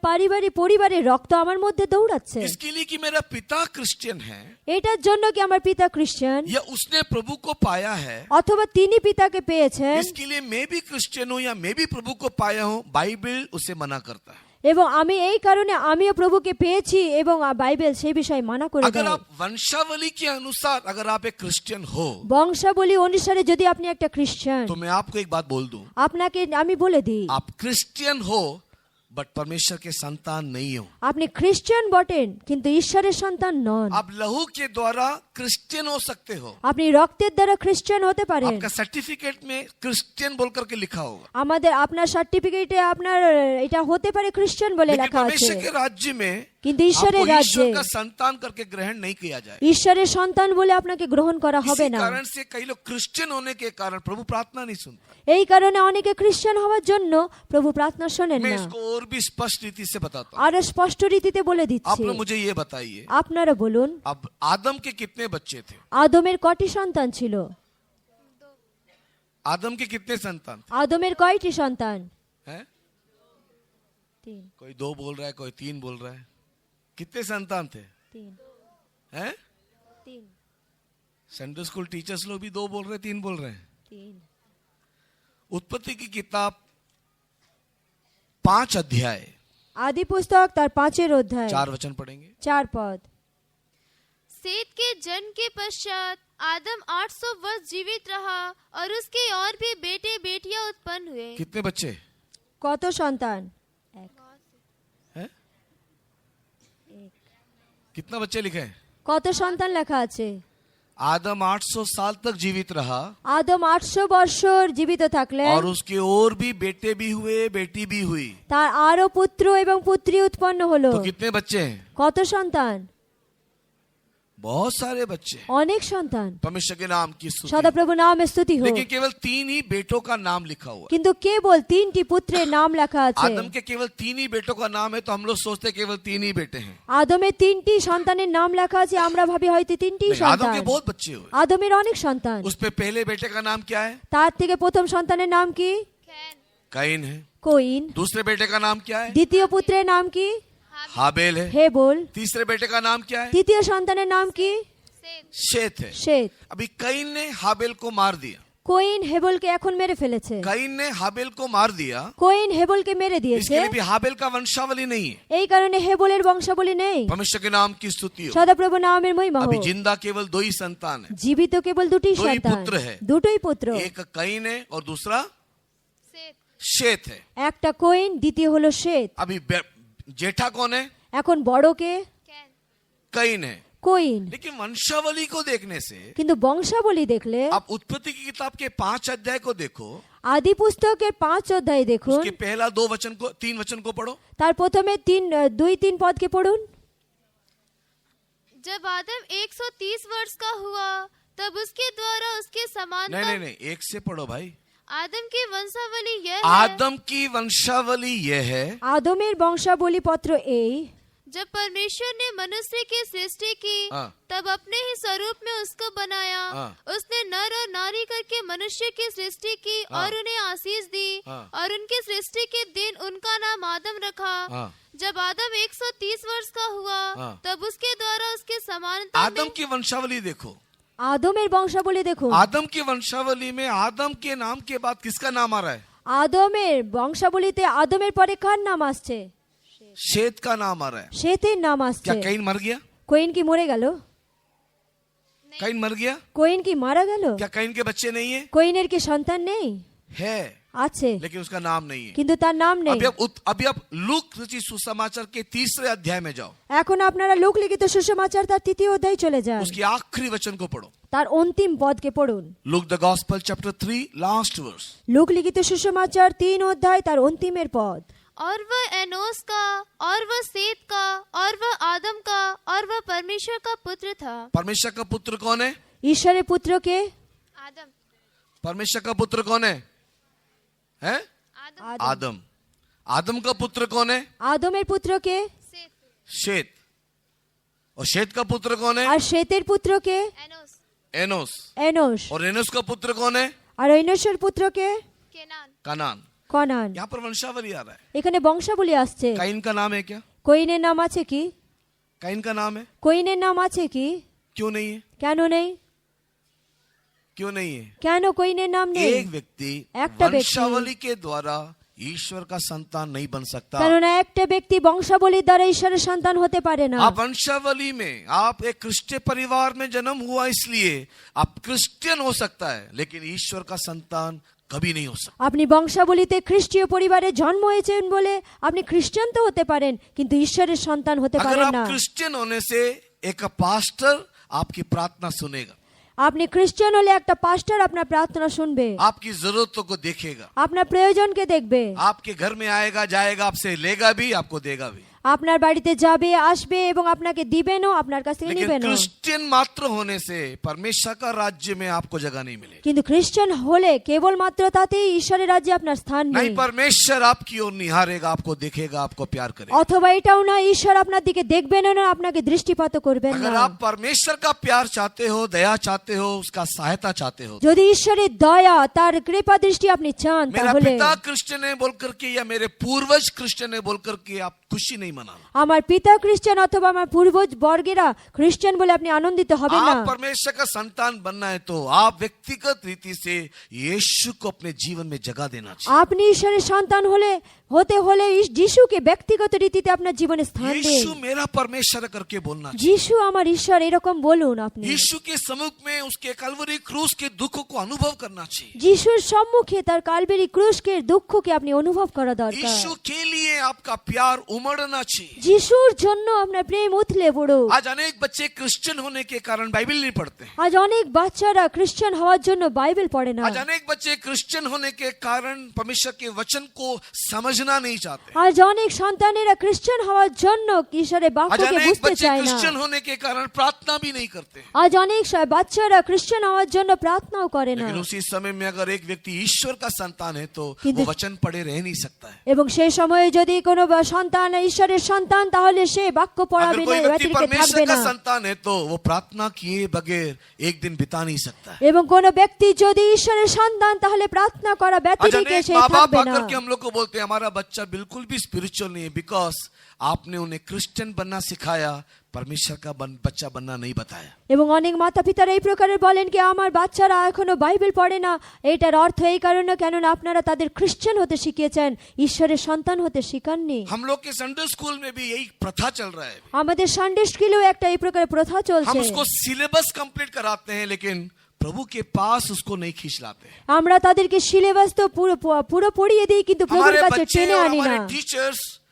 পরিবারের রক্ত আমার মধ্যে দৌড়াচ্ছে। इसके लिए कि मेरा पिता क्रिश्चियन है এটার জন্য কি আমার পিতা খ্রিস্টান, या उसने प्रभु को पाया है, অথবা তিনি পিতাকে পেয়েছেন, इसके लिए मैं भी क्रिश्चियन हूं या मैं भी प्रभु को पाया हूं, बाइबल उसे मना करता है। এবং আমি এই কারণে আমিও প্রভুকে পেয়েছি এবং বাইবেল সেই বিষয়ে মানা করে अगर দেয়। आप वंशावली के अनुसार अगर आप एक क्रिश्चियन हो বংশাবলী অনুসারে যদি আপনি একটা খ্রিস্টান, तो मैं आपको एक बात बोल दूं, আপনাকে আমি বলে দিই, आप क्रिश्चियन हो बट परमेश्वर के संतान नहीं हो। আপনি খ্রিস্টান বটেন কিন্তু ঈশ্বরের সন্তান নন। आप लहू के द्वारा क्रिश्चियन हो सकते हो, আপনি রক্তের দ্বারা খ্রিস্টান হতে পারেন। आपका सर्टिफिकेट में क्रिश्चियन बोल करके लिखा होगा, আপনার সার্টিফিকেটে আপনার এটা হতে পারে খ্রিস্টান বলে लेकिन লেখা আছে, परमेश्वर के राज्य में কিন্তু आपको ঈশ্বরের রাজ্যে ईश्वर का संतान करके ग्रहण नहीं किया जाए। ঈশ্বরের সন্তান বলে আপনাকে গ্রহণ করা হবে इसी না। कारण से कई लोग क्रिश्चियन होने के कारण प्रभु प्रार्थना नहीं सुनता। এই কারণে অনেকে খ্রিস্টান হওয়ার জন্য প্রভু প্রার্থনা শোনেন मैं না। इसको और भी स्पष्ट रीति से बताता हूँ। আরো স্পষ্ট রীতিতে বলে आप দিচ্ছি। लोग मुझे ये बताइए, আপনারা বলুন, अब आदम के कितने बच्चे थे? আদমের কয়টি সন্তান ছিল? आदम के कितने संतान আদমের কয়টি সন্তান? हैं? 3 कोई 2 बोल रहा है, कोई 3 बोल रहा है। कितने संतान थे? 3 हैं? 3 संडे स्कूल टीचर्स लोग भी 2 बोल रहे हैं, 3 बोल रहे हैं। 3 उत्पत्ति की किताब 5 अध्याय আদি পুস্তক তার 5 অধ্যায় 4 वचन पढ़ेंगे। 4 পদ। सेत के जन्म के पश्चात आदम 800 वर्ष जीवित रहा और उसके और भी बेटे बेटियां उत्पन्न हुए। कितने बच्चे কত সন্তান? हैं? कितना बच्चे लिखे हैं? কত সন্তান লেখা আছে? आदम 800 साल तक जीवित रहा আদম 800 বছর জীবিত থাকলেন, और उसके और भी बेटे भी हुए, बेटी भी हुई। তার আরো পুত্র এবং পুত্রী উৎপন্ন হলো। तो कितने बच्चे हैं? কত সন্তান? बहुत सारे बच्चे। অনেক সন্তান। परमेश्वर के नाम की स्तुति। সদাপ্রভু নামে স্তুতি হোক। लेकिन केवल 3 ही बेटों का नाम लिखा हुआ है। কিন্তু কেবল 3টি পুত্রের নাম লেখা আছে। आदम के केवल 3 ही बेटों का नाम है, तो हम लोग सोचते हैं केवल 3 ही बेटे हैं। আদমের 3টি সন্তানের নাম লেখা আছে, আমরা ভাবি হয়তো 3টি नहीं, आदम সন্তান। के बहुत बच्चे हुए। আদমের অনেক সন্তান। उस पे पहले बेटे का नाम क्या है? তার থেকে প্রথম সন্তানের নাম কি? कैन है। কইন। दूसरे बेटे का नाम क्या है? দ্বিতীয় পুত্রের নাম কি? हाबेल है। হেবল। तीसरे बेटे का नाम क्या है? তৃতীয় সন্তানের নাম কি? शेत है। শেত। अभी कैन ने हाबेल को मार दिया। কইন হেবলকে এখন মেরে ফেলেছে। कैन ने हाबेल को मार दिया, কইন হেবলকে মেরে দিয়েছে। इसके लिए भी हाबेल का वंशावली नहीं है। এই কারণে হেবলের বংশাবলী নেই। परमेश्वर के नाम की स्तुति हो। সদাপ্রভু নামের মহিমা अभी হোক। जिंदा केवल 2 ही संतान है, জীবিত কেবল 2টি दो ही সন্তান, पुत्र है। দুটোই পুত্র। एक कैन है और दूसरा शेत है। একটা কইন, দ্বিতীয় হলো শেত। अभी जेठा कौन है? এখন বড়কে कैन है। কইন। लेकिन वंशावली को देखने से কিন্তু বংশাবলী দেখলে, आप उत्पत्ति की किताब के 5 अध्याय को देखो, আদি পুস্তকের 5 অধ্যায় দেখুন, उसके पहला 2 वचन को 3 वचन को पढ़ो। তার প্রথমে 2-3 পদকে পড়ুন। जब आदम 130 वर्ष का हुआ तब उसके द्वारा उसके समान नहीं का नहीं नहीं, एक से पढ़ो भाई। आदम की वंशावली यह है। आदम की वंशावली यह है, আদমের বংশাবলী পত্র এই, जब परमेश्वर ने मनुष्य की सृष्टि की हाँ। तब अपने ही स्वरूप में उसको बनाया। हाँ। उसने नर और नारी करके मनुष्य की सृष्टि की हाँ। और उन्हें आशीष दी हाँ। और उनकी सृष्टि के दिन उनका नाम आदम रखा। हाँ। जब आदम 130 वर्ष का हुआ हाँ। तब उसके द्वारा उसके समानता आदम में की वंशावली देखो। আদমের বংশাবলী দেখুন। आदम की वंशावली में आदम के नाम के बाद किसका नाम आ रहा है? আদমের বংশাবলীতে আদমের পরে কার নাম আসছে? शेत का नाम आ रहा है। শেতের নাম क्या আসছে। कैन मर गया? কইন কি মরে গেল? कैन मर गया? কইন কি মারা গেল? क्या कैन के बच्चे नहीं है? কইনের কি সন্তান নেই? है। আছে, लेकिन उसका नाम नहीं है। কিন্তু তার নাম নেই। अभी आप लूक रचित सुसमाचार के 3 अध्याय में जाओ, এখন আপনারা লোক লিখিত সুসমাচার তার 3য় অধ্যায়ে চলে যান, उसकी आखिरी वचन को पढ़ो। তার অন্তিম পদকে পড়ুন। Luke the gospel chapter 3 last verse. লোক লিখিত সুসমাচার 3 অধ্যায় তার অন্তিমের পদ। और वह एनोस का और वह सेत का और वह आदम का और वह परमेश्वर का पुत्र था। परमेश्वर का पुत्र कौन है? ঈশ্বরের পুত্রকে आदम। परमेश्वर का पुत्र कौन है? हैं? आदम। आदम। आदम का पुत्र कौन है? আদমের পুত্রকে सेत। शेत। और शेत का पुत्र कौन है? আর শ্বেতের পুত্রকে एनोस। एनोस। এনোস। और एनोस का पुत्र कौन है? আর ঐনসের পুত্রকে केनान। कनान। কনান। यहाँ पर वंशावली आ रहा है। এখানে বংশাবলী আসছে। काइन का नाम है क्या? কইনের নাম আছে কি? काइन का नाम है? কইনের নাম আছে কি? क्यों नहीं है? কেন নেই? क्यों नहीं है? কেন কইনের নাম নেই? एक व्यक्ति একটা ব্যক্তি वंशावली के द्वारा ईश्वर का संतान नहीं बन सकता। কেননা একটা ব্যক্তি বংশাবলীর দ্বারা ঈশ্বরের সন্তান হতে পারে না। आप वंशावली में आप एक क्रिश्चियन परिवार में जन्म हुआ इसलिए आप क्रिश्चियन हो सकता है, लेकिन ईश्वर का संतान कभी नहीं हो सकता। আপনি বংশাবলীতে খ্রিস্টীয় পরিবারে জন্ম হয়েছেন বলে আপনি খ্রিস্টান তো হতে পারেন, কিন্তু ঈশ্বরের সন্তান হতে अगर পারেন आप না। क्रिश्चियन होने से एक पास्टर आपकी प्रार्थना सुनेगा, আপনি খ্রিস্টান হলে একটা পাস্টার আপনার প্রার্থনা শুনবে, आपकी जरूरतों को देखेगा, আপনার প্রয়োজনকে দেখবে, आपके घर में आएगा जाएगा, आपसे लेगा भी आपको देगा भी। আপনার বাড়িতে যাবে আসবে এবং আপনাকে দিবেনও, আপনার কাছ থেকে लेकिन নিবেনও। क्रिश्चियन मात्र होने से परमेश्वर का राज्य में आपको जगह नहीं मिलेगी। কিন্তু খ্রিস্টান হলে কেবলমাত্র তাতেই ঈশ্বরের রাজ্যে আপনার স্থান নেই। नहीं, परमेश्वर आपकी ओर निहारेगा, आपको देखेगा, आपको प्यार करेगा। অথবা এটাও না, ঈশ্বর আপনার দিকে দেখবেন না, আপনাকে দৃষ্টিপাত করবেন अगर না। आप परमेश्वर का प्यार चाहते हो, दया चाहते हो, उसका सहायता चाहते हो, যদি ঈশ্বরের দয়া তার কৃপা দৃষ্টি আপনি চান, मेरा তাহলে पिता क्रिश्चियन है बोल करके या मेरे पूर्वज क्रिश्चियन है बोल करके आप खुशी नहीं मनाना। আমার পিতা খ্রিস্টান অথবা আমার পূর্বজ বর্গেরা খ্রিস্টান বলে আপনি আনন্দিত হবেন না। आप परमेश्वर का संतान बनना है तो आप व्यक्तिगत रीति से यीशु को अपने जीवन में जगह देना चाहिए। আপনি ঈশ্বরের সন্তান হতে হলে যিশুকে ব্যক্তিগত রীতিতে আপনার জীবনে স্থান দিন। यीशु मेरा परमेश्वर करके बोलना चाहिए। যিশু আমার ঈশ্বর এরকম বলুন আপনি। यीशु के सम्मुख में उसके कलवरी क्रूस के दुखों को अनुभव करना चाहिए। যিশুর সম্মুখে তার কালবেরি ক্রুশের দুঃখকে আপনি অনুভব করা দরকার। यीशु के लिए आपका प्यार उमड़ना चाहिए। যিশুর জন্য আপনার প্রেম উথলে পড়ুক। आज अनेक बच्चे क्रिश्चियन होने के कारण बाइबल नहीं पढ़ते हैं। আজ অনেক বাচ্চারা খ্রিস্টান হওয়ার জন্য বাইবেল পড়ে না। आज अनेक बच्चे क्रिश्चियन होने के कारण परमेश्वर के वचन को समझना नहीं चाहते। আজ অনেক সন্তানেরা খ্রিস্টান হওয়ার জন্য ঈশ্বরের आज বাক্যকে अनेक বুঝতে बच्चे চায় না। क्रिश्चियन होने के कारण प्रार्थना भी नहीं करते। আজ অনেক বাচ্চারা খ্রিস্টান হওয়ার জন্য প্রার্থনাও করে না। लेकिन उसी समय में अगर एक व्यक्ति ईश्वर का संतान है तो किंतु- वो वचन पढ़े रह नहीं सकता है। এবং সেই সময়ে যদি কোনো সন্তান ঈশ্বরের সন্তান, তাহলে সে বাক্য পড়া अगर বিনা कोई व्यक्ति ব্যতিরেকে থাকবে परमेश्वर না। का संतान है तो वो प्रार्थना किए बगैर एक दिन बिता नहीं सकता है। এবং কোন ব্যক্তি যদি ঈশ্বরের সন্তান, তাহলে প্রার্থনা করা आज ব্যতিরেকে अनेक সে माँ बाप থাকবে না। आकर के हम लोग को बोलते हैं हमारा बच्चा बिल्कुल भी स्पिरिचुअल नहीं है, बिकॉज आपने उन्हें क्रिश्चियन बनना सिखाया, परमेश्वर का बच्चा बनना नहीं बताया। এবং অনেক মাতা পিতারা এই প্রকারের বলেন কি আমার বাচ্চারা এখনো বাইবেল পড়ে না। এটার অর্থ এই কারণে কেননা আপনারা তাদের খ্রিস্টান হতে শিখিয়েছেন, ঈশ্বরের সন্তান হতে শিখাননি। हम लोग के संडे स्कूल में भी यही प्रथा चल रहा है। আমাদের সানডে স্কুলেও একটা এই প্রকারের প্রথা हम চলছে। उसको सिलेबस कंप्लीट कराते हैं लेकिन प्रभु के पास उसको नहीं खींच लाते। আমরা তাদেরকে সিলেবাস তো পুরো পড়িয়ে দিই, কিন্তু প্রভুর हमारे কাছে बच्चे টেনে और আনি না। हमारे टीचर्स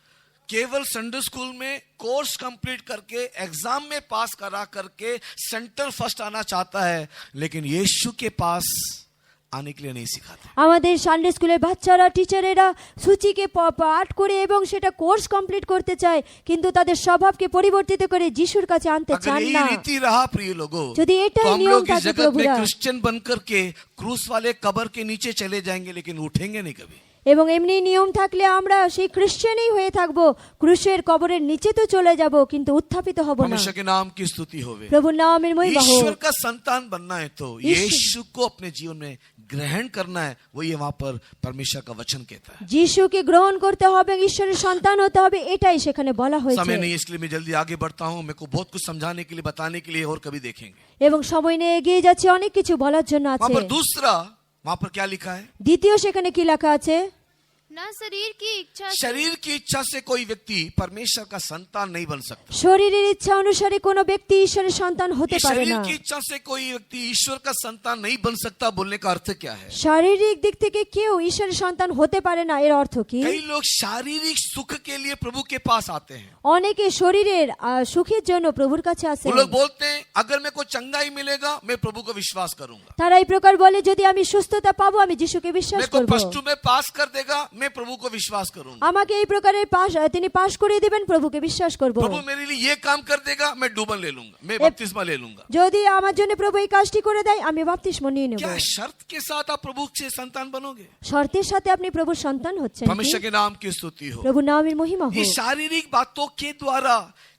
केवल संडे स्कूल में कोर्स कंप्लीट करके एग्जाम में पास करा करके सेंटर फर्स्ट आना चाहता है, लेकिन यीशु के पास आने के लिए नहीं सिखाते। আমাদের সানডে স্কুলের বাচ্চারা টিচারেরা সূচিকে পাঠ করে এবং সেটা কোর্স কমপ্লিট করতে চায়, কিন্তু তাদের স্বভাবকে পরিবর্তিত করে যিশুর কাছে আনতে अगर চান यही না। रीति रहा प्रिय लोगों, यदि तो एटाई हम नियम लोग इस था कि जगत में प्रभुरा- क्रिश्चियन बनकर के क्रूस वाले कब्र के नीचे चले जाएंगे लेकिन उठेंगे नहीं कभी। এবং এমনি নিয়ম থাকলে আমরা সেই খ্রিস্টানই হয়ে থাকবো, ক্রুশের কবরের নিচে তো চলে যাব, কিন্তু উত্থাপিত হব না। परमेश्वर के नाम की स्तुति होवे। প্রভুর নামের মহিমা হোক। ईश्वर का संतान बनना है तो ईश्वर- यीशु को अपने जीवन में ग्रहण करना है, वही वहां पर परमेश्वर का वचन कहता है। যিশুকে গ্রহণ করতে হবে, ঈশ্বরের সন্তান হতে হবে, এটাই সেখানে বলা समय হয়েছে। नहीं इसलिए मैं जल्दी आगे बढ़ता हूँ, मेरे को बहुत कुछ समझाने के लिए बताने के लिए, और कभी देखेंगे। এবং সময় নিয়ে এগিয়ে যাচ্ছে, অনেক কিছু বলার জন্য वहां আছে। पर दूसरा, वहां पर क्या लिखा है? দ্বিতীয় সেখানে কি লেখা আছে? न शरीर की इच्छा से शरीर की इच्छा से कोई व्यक्ति परमेश्वर का संतान नहीं बन सकता। শরীরের ইচ্ছা অনুসারে কোনো ব্যক্তি ঈশ্বরের সন্তান হতে इस পারে शरीर না। की इच्छा से कोई व्यक्ति ईश्वर का संतान नहीं बन सकता बोलने का अर्थ क्या है? শারীরিক দিক থেকে কেউ ঈশ্বরের সন্তান হতে পারে না, এর অর্থ কি? कई लोग शारीरिक सुख के लिए प्रभु के पास आते हैं। অনেকে শরীরের সুখের জন্য প্রভুর কাছে আসে। वो लोग बोलते हैं अगर मेरे को चंगाई मिलेगा मैं प्रभु को विश्वास करूंगा, তারা এই প্রকার বলে, যদি আমি সুস্থতা পাবো আমি যিশুকে বিশ্বাস मेरे को করব। प्लस 2 में पास कर देगा मैं प्रभु को विश्वास करूंगा, আমাকে এই প্রকারের তিনি পাশ করে দিবেন, প্রভুকে বিশ্বাস করব। प्रभु मेरे लिए ये काम कर देगा मैं डूबन ले लूंगा, मैं बपतिस्मा ले लूंगा। যদি আমার জন্য প্রভু এই কাজটি করে দেয় আমি বাপ্তিস্ম নিয়ে নেব। क्या शर्त के साथ आप प्रभु से संतान बनोगे? শর্তের সাথে আপনি প্রভুর সন্তান হচ্ছেন। परमेश्वर के नाम की स्तुति हो। প্রভু নামের মহিমা ये হোক। शारीरिक बातों के द्वारा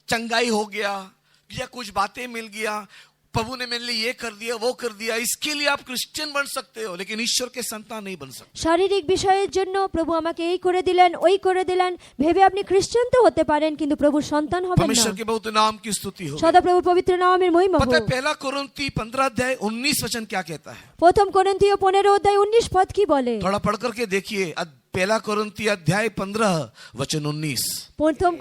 चंगाई हो गया या कुछ बातें मिल गया, प्रभु ने मेरे लिए ये कर दिया वो कर दिया, इसके लिए आप क्रिश्चियन बन सकते हो लेकिन ईश्वर के संतान नहीं बन सकते। শারীরিক বিষয়ের জন্য প্রভু আমাকে এই করে দিলেন ওই করে দিলেন ভেবে আপনি খ্রিস্টান তো হতে পারেন কিন্তু প্রভুর সন্তান হবেন না। परमेश्वर के बहुत नाम की स्तुति हो। সদা প্রভুর পবিত্র নামের মহিমা पता है হোক। पहला कोरिन्थी 15 अध्याय 19 वचन क्या कहता है? প্রথম করিন্থীয় 15 অধ্যায় 19 পদ কি বলে? थोड़ा पढ़ करके देखिए। पहला कोरिन्थी अध्याय 15 वचन 19। প্রথম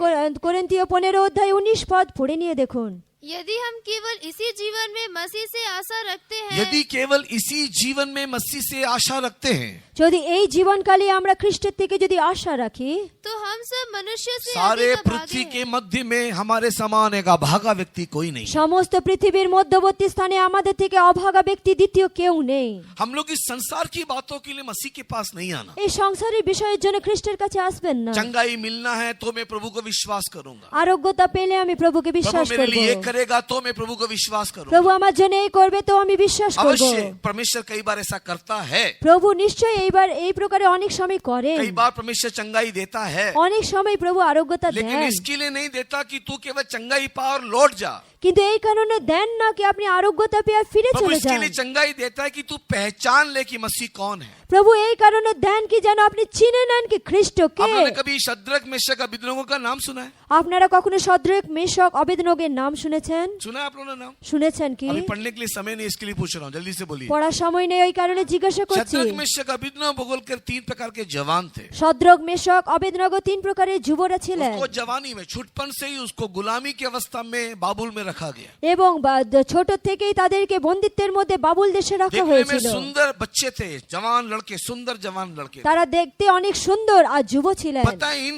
করিন্থীয় 15 অধ্যায় 19 পদ পড়ে নিয়ে দেখুন। यदि हम केवल इसी जीवन में मसीह से आशा रखते हैं यदि केवल इसी जीवन में मसीह से आशा रखते हैं, যদি এই জীবনকালে আমরা খ্রিস্টের থেকে যদি আশা রাখি, तो हम सब मनुष्य से सारे अधिक पृथ्वी अभागे के हैं। मध्य में हमारे समान एक अभागा व्यक्ति कोई नहीं। সমস্ত পৃথিবীর মধ্যবর্তী স্থানে আমাদের থেকে অভাগা ব্যক্তি দ্বিতীয় কেউ নেই। हम लोग इस संसार की बातों के लिए मसीह के पास नहीं आना। এই সংসারের বিষয়ের জন্য খ্রিস্টের কাছে আসবেন না। चंगाई मिलना है तो मैं प्रभु को विश्वास करूंगा, আরোগ্যতা পেলে আমি প্রভুকে प्रभु বিশ্বাস मेरे করব। लिए ये करेगा तो मैं प्रभु को विश्वास करूंगा। প্রভু আমার জন্য এই করবে তো আমি বিশ্বাস করব। अवश्य परमेश्वर कई बार ऐसा करता है, প্রভু নিশ্চয়ই এইবার এই প্রকারে অনেক সময় করেন। कई बार परमेश्वर चंगाई देता है, অনেক সময় প্রভু আরোগ্যতা लेकिन দেন, इसके लिए नहीं देता कि तू केवल चंगाई पा और लौट जा। কিন্তু এই কারণে দেন না কি আপনি আরোগ্যতা পেয়ে ফিরে प्रभु চলে इसके যান। लिए चंगाई देता है कि तू पहचान ले कि मसीह कौन है। প্রভু এই কারণে দেন কি যেন আপনি চিনে নেন কি খ্রিস্ট কে। आपने कभी शद्रक मेशक अबेदनगो का नाम सुना है? আপনারা কখনো শদ্রক মেশক অবেদনগের নাম শুনেছেন? सुना है आप लोगों ने नाम? শুনেছেন কি? अभी पढ़ने के लिए समय नहीं, इसके लिए पूछ रहा हूँ, जल्दी से बोलिए। পড়ার সময় নেই ওই কারণে জিজ্ঞাসা করছি। शद्रक मेशक अबेदनगो भूगोल के 3 प्रकार के जवान थे। শদ্রক মেশক অবেদনগ তিন প্রকারের যুবরা ছিলেন उसको जवानी में छुटपन से ही उसको गुलामी की अवस्था में बाबुल में रखा गया। এবং ছোট থেকেই তাদেরকে বন্দিত্বের মধ্যে বাবুল দেশে রাখা देखने में হয়েছিল। सुंदर बच्चे थे, जवान लड़के, सुंदर जवान लड़के। তারা দেখতে অনেক সুন্দর আর যুব ছিলেন। पता है इन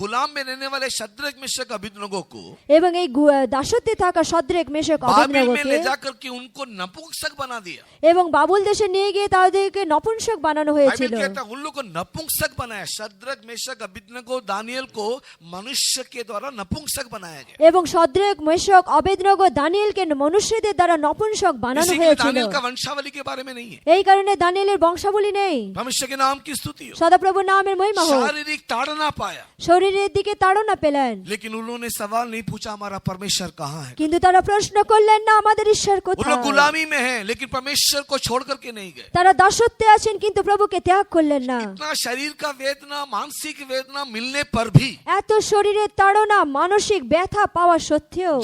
गुलाम में रहने वाले शद्रक मेशक अबेदनगो को এবং এই দাসত্বে থাকা শদ্রক মেশক बाबिल में ले অবেদনগকে जाकर के उनको नपुंसक बना दिया। এবং বাবুল দেশে নিয়ে গিয়ে তাদেরকে নপুংসক বানানো হয়েছিল। बाइबल कहता है उन लोग को नपुंसक बनाया। शद्रक मेशक अबेदनगो दानियल को मनुष्य के द्वारा नपुंसक बनाया गया। এবং শদ্রক মেশক অবেদনগ দানিয়েলকে মনুষ্যদের দ্বারা নপুংসক বানানো इसीलिए হয়েছিল। दानियल का वंशावली के बारे में नहीं है। এই কারণে দানিয়েলের বংশাবলী নেই। परमेश्वर के नाम की स्तुति हो। সদাপ্রভুর নামের মহিমা হোক। शारीरिक ताड़ना पाया, শরীরের দিকে তাড়না পেলেন, लेकिन उन्होंने सवाल नहीं पूछा हमारा परमेश्वर कहाँ है। কিন্তু তারা প্রশ্ন করলেন না আমাদের ঈশ্বর वो लोग কোথায়। गुलामी में हैं लेकिन परमेश्वर को छोड़ करके नहीं गए। তারা দাসত্বে আছেন কিন্তু প্রভুকে ত্যাগ করলেন না। इतना शरीर का वेदना, मानसिक वेदना मिलने पर भी এত শরীরের তাড়না মানসিক ব্যথা পাওয়া সত্ত্বেও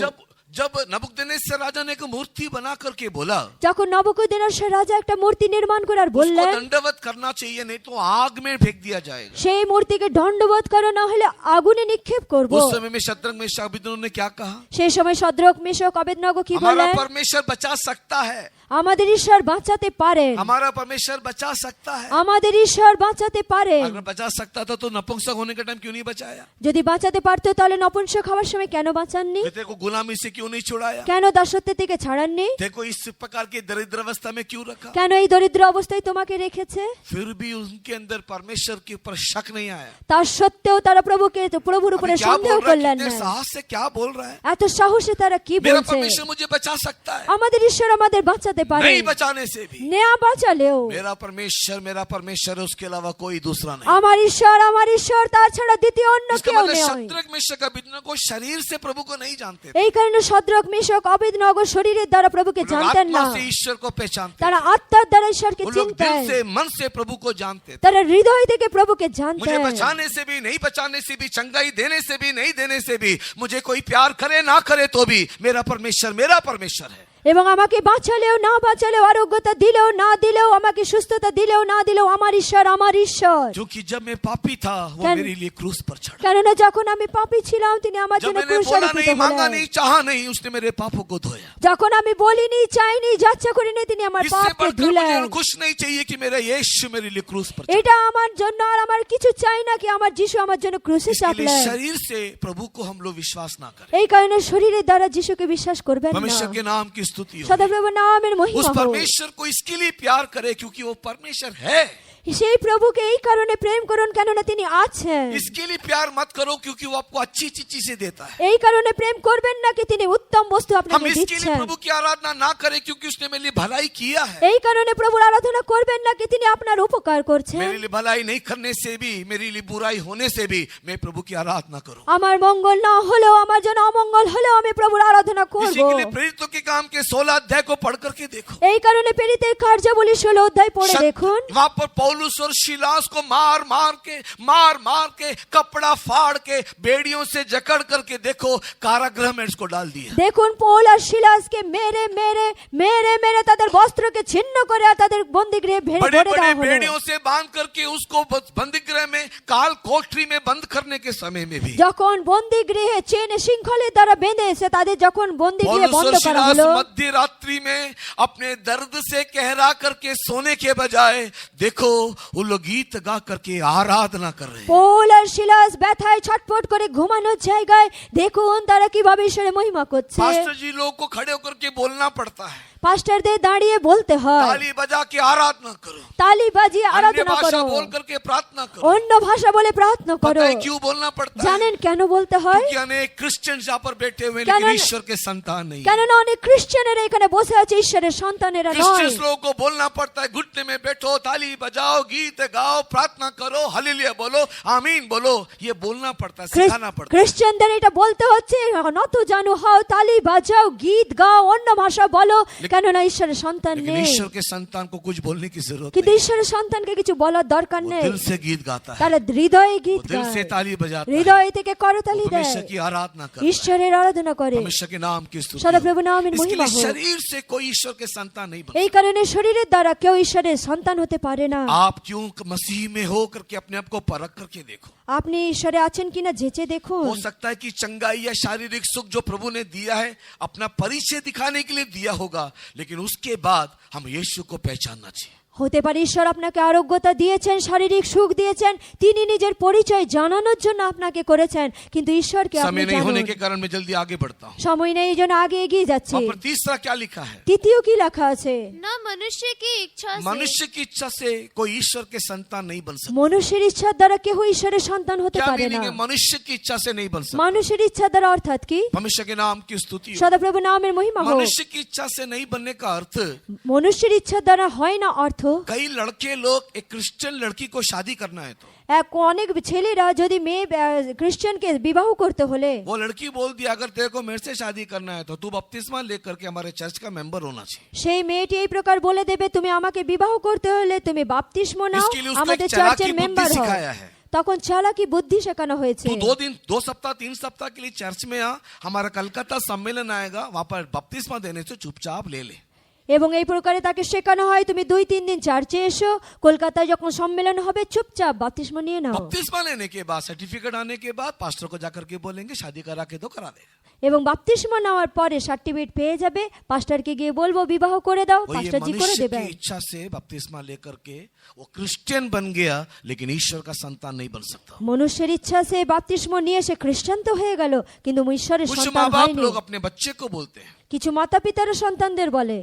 जब नबूकदनेस्सर राजा ने एक मूर्ति बना करके बोला যখন নবুকদনেসর রাজা একটা মূর্তি নির্মাণ করে আর उसको বললেন दंडवत करना चाहिए नहीं तो आग में फेंक दिया जाएगा। সেই মূর্তিকে দণ্ডবধ করো না হলে আগুনে নিক্ষেপ করব। उस समय में शद्रक मेशक अबेदनगो ने क्या कहा? সেই সময় শদ্রক মেশক অবেদনগো কি हमारा বললেন? परमेश्वर बचा सकता है, আমাদের ঈশ্বর বাঁচাতে পারেন, हमारा परमेश्वर बचा सकता है। আমাদের ঈশ্বর বাঁচাতে পারেন। अगर बचा सकता था तो नपुंसक होने के टाइम क्यों नहीं बचाया? যদি বাঁচাতে পারতো তাহলে নপুংসক হওয়ার সময় কেন বাঁচাননি? तेरे को गुलामी से क्यों नहीं छुड़ाया? কেন দাসত্ব থেকে ছাড়াননি? देखो इस प्रकार की दरिद्र अवस्था में क्यों रखा? কেন এই দরিদ্র অবস্থায় তোমাকে রেখেছে? फिर भी उनके अंदर परमेश्वर के ऊपर शक नहीं आया। তার সত্ত্বেও তারা প্রভুর উপরে अभी क्या সন্দেহ बोल रहा है? করলেন कितने ना। साहस से क्या बोल रहा है? এত সাহসে তারা কি मेरा বলছে? परमेश्वर मुझे बचा सकता है, আমাদের ঈশ্বর আমাদের বাঁচাতে পারে, नहीं बचाने से भी। নেয়া বাঁচালেও मेरा परमेश्वर है, उसके अलावा कोई दूसरा नहीं। আমার ঈশ্বর তার ছাড়া দ্বিতীয় অন্য इसका কেউ मतलब নেই। शद्रक मेशक अबेदनगो शरीर से प्रभु को नहीं जानते थे, এই কারণে শদ্রক মেশক অবেদনগো শরীরের দ্বারা প্রভুকে वो लोग জানতেন না, आत्मा से ईश्वर को पहचानते তারা थे। আত্মার দ্বারা ঈশ্বরকে वो लोग চিনতেন, दिल से मन से प्रभु को जानते थे। তারা হৃদয় থেকে প্রভুকে मुझे জানতেন। बचाने से भी, नहीं बचाने से भी, चंगाई देने से भी, नहीं देने से भी, मुझे कोई प्यार करे ना करे तो भी मेरा परमेश्वर है। এবং আমাকে বাঁচালেও না বাঁচালেও, আরোগ্যতা দিলেও না দিলেও, আমাকে সুস্থতা দিলেও না দিলেও আমার ঈশ্বর আমার ঈশ্বর। क्योंकि जब मैं पापी था वो कैन- मेरे लिए क्रूस पर चढ़ा। কেননা যখন আমি পাপী ছিলাম তিনি আমার जब জন্য मैंने ক্রুশে बोला আরোপিত नहीं, मांगा হলেন। नहीं, चाहा नहीं, उसने मेरे पापों को धोया। যখন আমি বলিনি, চাইনি, যাচ্ছা করিনি, তিনি আমার इससे পাপকে बढ़कर ধুলেন। मुझे कुछ नहीं चाहिए कि मेरा यीशु मेरे लिए क्रूस पर चढ़ा। এটা আমার জন্য আর আমার কিছু চাই না কি আমার যিশু আমার জন্য ক্রুশে इसके लिए চাপলেন। शरीर से प्रभु को हम लोग विश्वास ना करें। এই কারণে শরীরের দ্বারা যিশুকে বিশ্বাস করবেন না। परमेश्वर के नाम की स्तुति हो। সদাপ্রভু নামের उस মহিমা হোক। परमेश्वर को इसके लिए प्यार करे क्योंकि वो परमेश्वर है। সেই প্রভুকে এই কারণে প্রেম করুন কেননা তিনি আছেন। इसके लिए प्यार मत करो क्योंकि वो आपको अच्छी अच्छी चीजें देता है। এই কারণে প্রেম করবেন না কি তিনি উত্তম বস্তু हम আপনাকে इसके लिए দিচ্ছেন। प्रभु की आराधना ना करें क्योंकि उसने मेरे लिए भलाई किया है। এই কারণে প্রভুর আরাধনা করবেন না কি তিনি আপনার উপকার করছেন। मेरे लिए भलाई नहीं करने से भी, मेरे लिए बुराई होने से भी मैं प्रभु की आराधना करूं। আমার মঙ্গল না হলেও, আমার জন্য অমঙ্গল হলেও আমি প্রভুর আরাধনা করব। इसी के लिए प्रेरितों के काम के 16 अध्याय को पढ़ करके देखो। এই কারণে প্রেরিতের কার্যাবলী 16 অধ্যায় পড়ে দেখুন। वहां पर पौलुस और शिलास को मार मार के कपड़ा फाड़ के बेड़ियों से जकड़ करके देखो कारागृह में इसको डाल दिया। দেখুন পৌল আর শিলাসকে মেরে মেরে মেরে মেরে তাদের বস্ত্রকে ছিন্ন করে আর তাদের বন্দিগৃহে ভরে बड़े ভরে बड़े দেওয়া হলো। बेड़ियों से बांध करके उसको बंदीगृह में काल कोठरी में बंद करने के समय में भी যখন বন্দিগৃহে চেনে শৃঙ্খলের দ্বারা বেঁধে এসে তাদের যখন বন্দিগৃহে पौलुस বন্ধ और করা शिलास হলো, मध्य रात्रि में अपने दर्द से कहरा करके सोने के बजाय देखो वो लोग गीत गा करके आराधना कर रहे हैं। পৌল আর শিলাস ব্যথায় ছটফট করে ঘুমানোর জায়গায় দেখুন তারা কিভাবে ঈশ্বরের মহিমা করছে। पास्टर जी लोग को खड़े होकर के बोलना पड़ता है, পাস্টারদের দাঁড়িয়ে বলতে হয়, ताली बजा के आराधना करो, তালি বাজিয়ে अन्य আরাধনা भाषा করো, बोल करके प्रार्थना करो। অন্য ভাষা বলে প্রার্থনা করো। पता है क्यों बोलना पड़ता है? জানেন কেন বলতে হয়? क्योंकि अनेक क्रिश्चियन यहाँ पर बैठे हुए हैं, क्या लेकिन ना- ईश्वर के संतान नहीं है। কেননা অনেক খ্রিস্টানেরা এখানে বসে আছে, ঈশ্বরের সন্তানেরা নয়। क्रिश्चियंस लोगों को बोलना पड़ता है, घुटने में बैठो, ताली बजाओ, गीत गाओ, प्रार्थना करो, हालेलुया बोलो, आमीन बोलो। ये बोलना पड़ता है, सिखाना पड़ता है। খ্রিস্টানদের এটা বলতে হচ্ছে, নত জানু হও, তালি বাজাও, গীত গাও, অন্য ভাষা বলো, কেননা ঈশ্বরের সন্তান लेकिन নেই। ईश्वर के संतान को कुछ बोलने की जरूरत কিন্তু नहीं। ঈশ্বরের সন্তানকে কিছু বলার দরকার वो নেই। दिल से गीत गाता है, তারা হৃদয়ে वो গীত दिल से গায়, ताली बजाता है, হৃদয় থেকে করতালি দেয়, परमेश्वर की आराधना करता है, ঈশ্বরের আরাধনা করে। परमेश्वर के नाम की स्तुति हो। সদাপ্রভু নামের इसके মহিমা लिए হোক। शरीर से कोई ईश्वर के संतान नहीं बनता। এই কারণে শরীরের দ্বারা কেউ ঈশ্বরের সন্তান হতে পারে না। आप क्यों मसीह में हो करके अपने आप को परख करके देखो। আপনি ঈশ্বরে আছেন কিনা যেচে দেখুন। हो सकता है कि चंगाई या शारीरिक सुख जो प्रभु ने दिया है अपना परिचय दिखाने के लिए दिया होगा, लेकिन उसके बाद हम यीशु को पहचानना चाहिए। হতে পারে ঈশ্বর আপনাকে আরোগ্যতা দিয়েছেন, শারীরিক সুখ দিয়েছেন, তিনি নিজের পরিচয় জানানোর জন্য আপনাকে করেছেন, কিন্তু ঈশ্বরকে আপনি समय नहीं होने জানুন। के कारण मैं जल्दी आगे बढ़ता हूँ। সময় নেই, এই জন্য আগে এগিয়ে যাচ্ছি। वहाँ पर तीसरा क्या लिखा है? তৃতীয় কি লেখা আছে? न मनुष्य की इच्छा से मनुष्य की इच्छा से कोई ईश्वर के संतान नहीं बन सकता। মনুষ্যের ইচ্ছার দ্বারা কেউ ঈশ্বরের সন্তান হতে क्या পারে না। मीनिंग है? मनुष्य की इच्छा से नहीं बन सकता। মানুষের ইচ্ছা দ্বারা অর্থাৎ কি? परमेश्वर के नाम की स्तुति हो। সদাপ্রভু নামের মহিমা হোক। मनुष्य की इच्छा से नहीं बनने का अर्थ, মনুষ্যের ইচ্ছার দ্বারা হয় না অর্থ, कई लड़के लोग एक क्रिश्चियन लड़की को शादी करना है तो অনেক ছেলেরা যদি মেয়ে খ্রিস্টানকে বিবাহ করতে হলে वो लड़की बोल दिया अगर तेरे को मेरे से शादी करना है तो तू बपतिस्मा लेकर के हमारे चर्च का मेंबर होना चाहिए। সেই মেয়েটি এই প্রকার বলে দেবে, তুমি আমাকে বিবাহ করতে হলে তুমি বাপ্তিস্ম নাও, इसके लिए उसको আমাদের एक चालाकी চার্চের बुद्धि মেম্বার হও। सिखाया है। তখন চালাকি বুদ্ধি শেখানো হয়েছে। तू 2 दिन 2 सप्ताह 3 सप्ताह के लिए चर्च में आ, हमारा कलकत्ता सम्मेलन आएगा, वहां पर बपतिस्मा देने से चुपचाप ले ले। এবং এই প্রকারে তাকে শেখানো হয়, তুমি 2-3 দিন চার্চে এসো, কলকাতায় যখন সম্মেলন হবে চুপচাপ বাপ্তিস্ম নিয়ে নাও। बपतिस्मा लेने के बाद सर्टिफिकेट आने के बाद पास्टर को जाकर के बोलेंगे शादी करा के दो, करा देगा। এবং বাপ্তিস্ম নেওয়ার পরে সার্টিফিকেট পেয়ে যাবে, পাস্টারকে গিয়ে বলবো বিবাহ করে দাও, वो ये পাস্টার জি করে मनुष्य দেবে। की इच्छा से बपतिस्मा लेकर के वो क्रिश्चियन बन गया, लेकिन ईश्वर का संतान नहीं बन सकता। মনুষ্যের ইচ্ছা সে বাপ্তিস্ম নিয়ে সে খ্রিস্টান তো হয়ে গেল, কিন্তু ঈশ্বরের कुछ সন্তান माँ बाप হয়নি। लोग अपने बच्चे को बोलते हैं কিছু মাতা পিতারা সন্তানদের বলে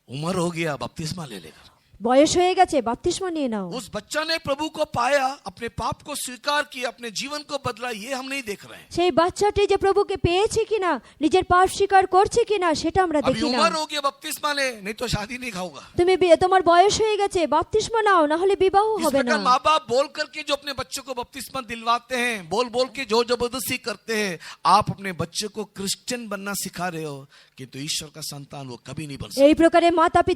उम्र हो गया बपतिस्मा ले लेगा। বয়স হয়ে গেছে বাপ্তিস্ম নিয়ে নাও। उस बच्चा ने प्रभु को पाया, अपने पाप को स्वीकार किया, अपने जीवन को बदला, ये हम नहीं देख रहे हैं। সেই বাচ্চাটি যে প্রভুকে পেয়েছে কিনা, নিজের পাপ স্বীকার করছে কিনা সেটা আমরা अभी দেখি না। उम्र हो गया बपतिस्मा ले, नहीं तो शादी नहीं खाऊंगा। তুমি তোমার বয়স হয়ে গেছে, বাপ্তিস্ম নাও, না হলে বিবাহ इस হবে না। प्रकार माँ बाप बोल करके जो अपने बच्चों को बपतिस्मा दिलवाते हैं, बोल बोल के जो जबरदस्ती करते हैं, आप अपने बच्चे को क्रिश्चियन बनना सिखा रहे हो, किंतु ईश्वर का संतान वो कभी नहीं बन सकता। এই প্রকারে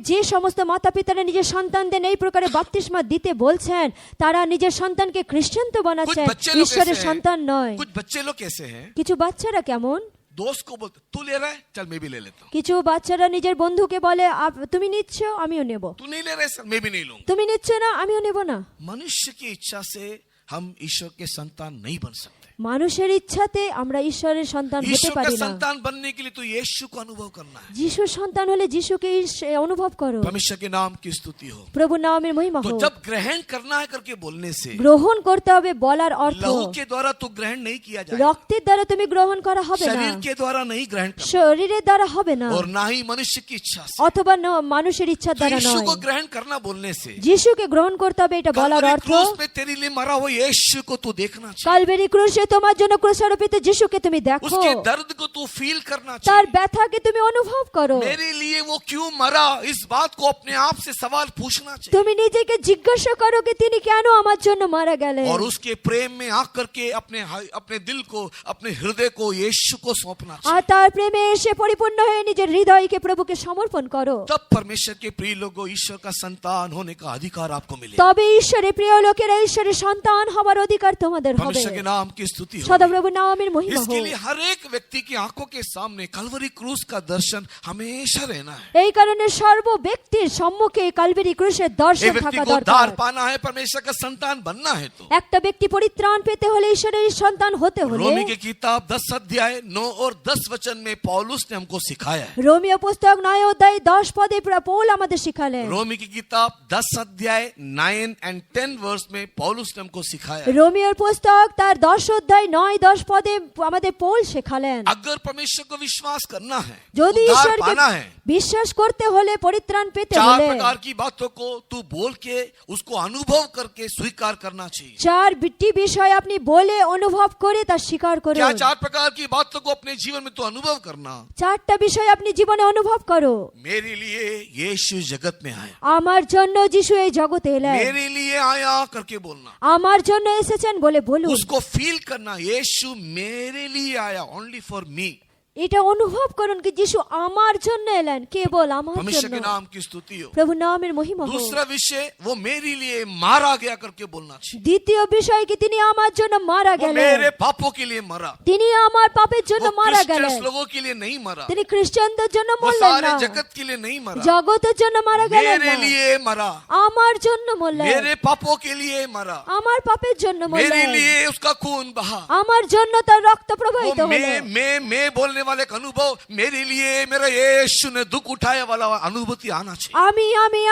যে সমস্ত মাতা পিতারা নিজের সন্তানদের এই প্রকারে বাপ্তিস্মা দিতে বলছেন, তারা নিজের সন্তানকে খ্রিস্টান তো कुछ বানাচ্ছেন, बच्चे लोग ঈশ্বরের ऐसे সন্তান हैं, নয়। कुछ बच्चे लोग कैसे हैं, কিছু বাচ্চারা কেমন, दोस्त को बोलते तू ले रहा है, चल मैं भी ले लेता हूँ। কিছু বাচ্চারা নিজের বন্ধুকে বলে তুমি নিচ্ছ আমিও নেব, तू नहीं ले रहा है सर, मैं भी नहीं लूंगा। তুমি নিচ্ছ না আমিও নেব না। मनुष्य की इच्छा से हम ईश्वर के संतान नहीं बन सकते। মানুষের ইচ্ছাতে আমরা ঈশ্বরের সন্তান হতে ईश्वर का পারি না। संतान बनने के लिए तो यीशु को अनुभव करना है। যিশুর সন্তান হলে যিশুকে অনুভব করো। परमेश्वर के नाम की स्तुति हो। প্রভুর নামের মহিমা तो হোক। जब ग्रहण करना है करके बोलने से গ্রহণ করতে হবে বলার অর্থ लहू के द्वारा तो ग्रहण नहीं किया जाए, রক্তের দ্বারা তুমি গ্রহণ করা হবে না, शरीर के द्वारा नहीं ग्रहण करना, শরীরের দ্বারা হবে না, और ना ही मनुष्य की इच्छा से। অথবা মানুষের ইচ্ছার तो দ্বারা यीशु को নয়। ग्रहण करना बोलने से যিশুকে গ্রহণ করতে হবে এটা বলার कलवरी অর্থ क्रूस पे तेरे लिए मरा हुआ यीशु को तू देखना चाहिए, কালবেরি ক্রুশে তোমার জন্য ক্রুশারোপিত যিশুকে তুমি দেখো, उसके दर्द को तू फील करना তার चाहिए। ব্যথাকে তুমি অনুভব করো। मेरे लिए वो क्यों मरा, इस बात को अपने आप से सवाल पूछना चाहिए, তুমি নিজেকে জিজ্ঞাসা করো কি তিনি কেন আমার জন্য মারা গেলেন, और उसके प्रेम में आकर के अपने दिल को, अपने हृदय को यीशु को सौंपना আর चाहिए। তার প্রেমে এসে পরিপূর্ণ হয়ে নিজের হৃদয়কে প্রভুকে সমর্পণ করো। तब परमेश्वर के प्रिय लोगों ईश्वर का संतान होने का अधिकार आपको मिलेगा। তবে ঈশ্বরের প্রিয় লোকেরা ঈশ্বরের সন্তান হবার অধিকার তোমাদের হবে। परमेश्वर के नाम की स्तुति हो। সদাপ্রভুর নামের মহিমা इसके হোক। लिए हर एक व्यक्ति की आंखों के सामने कलवरी क्रूस का दर्शन हमेशा रहना है। এই কারণে সর্ব ব্যক্তির সম্মুখে কালবেরি ক্রুশের एक দর্শন व्यक्ति থাকা को দরকার। उद्धार पाना है, परमेश्वर का संतान बनना है तो একটা ব্যক্তি পরিত্রাণ পেতে হলে ঈশ্বরের সন্তান হতে হলে रोमी की किताब 10 अध्याय 9 और 10 वचन में पौलुस ने हमको सिखाया है। রোমিও পুস্তক 9 অধ্যায় 10 পদে পৌল আমাদের শিখালেন। रोमी की किताब 10 अध्याय 9 and 10 वर्स में पौलुस ने हमको सिखाया है। রোমিওর পুস্তক তার 10 অধ্যায় 9-10 পদে আমাদের পৌল শেখালেন। अगर परमेश्वर को विश्वास करना है, যদি उद्धार ঈশ্বরকে पाना है, বিশ্বাস করতে হলে পরিত্রাণ পেতে चार হলে प्रकार की बातों को तू बोल के उसको अनुभव करके स्वीकार करना चाहिए। চারটি বিষয় আপনি বলে অনুভব করে তা স্বীকার क्या করুন। चार प्रकार की बातों को अपने जीवन में तू अनुभव करना? চারটা বিষয় আপনি জীবনে অনুভব করো। मेरे लिए यीशु जगत में आया, আমার জন্য যিশু এই জগতে এলেন, मेरे लिए आया करके बोलना, আমার জন্য এসেছেন বলে বলুন। उसको फील करना, यीशु मेरे लिए आया, ओनली फॉर मी। এটা অনুভব করুন কি যিশু আমার জন্য এলেন, কেবল আমার परमेश्वर के জন্য। नाम की स्तुति हो। প্রভু নামের মহিমা হোক। दूसरा विषय, वो मेरे लिए मारा गया करके बोलना चाहिए। দ্বিতীয় বিষয় কি তিনি আমার জন্য মারা वो গেলেন, मेरे पापों के लिए मरा, তিনি আমার পাপের জন্য वो মারা क्रिश्चियंस গেলেন। लोगों के लिए नहीं मरा, তিনি খ্রিস্টানদের জন্য वो মরলেন सारे না, जगत के लिए नहीं मरा, জগতের জন্য মারা গেলেন मेरे না, लिए मरा, আমার জন্য মরলেন, मेरे पापों के लिए मरा, আমার পাপের জন্য मेरे মরলেন, लिए उसका खून बहा। আমার জন্য তার রক্ত वो প্রবাহিত হলো। मैं बोलने वाले का अनुभव, मेरे लिए मेरा यीशु ने दुख उठाया वाला अनुभूति आना चाहिए।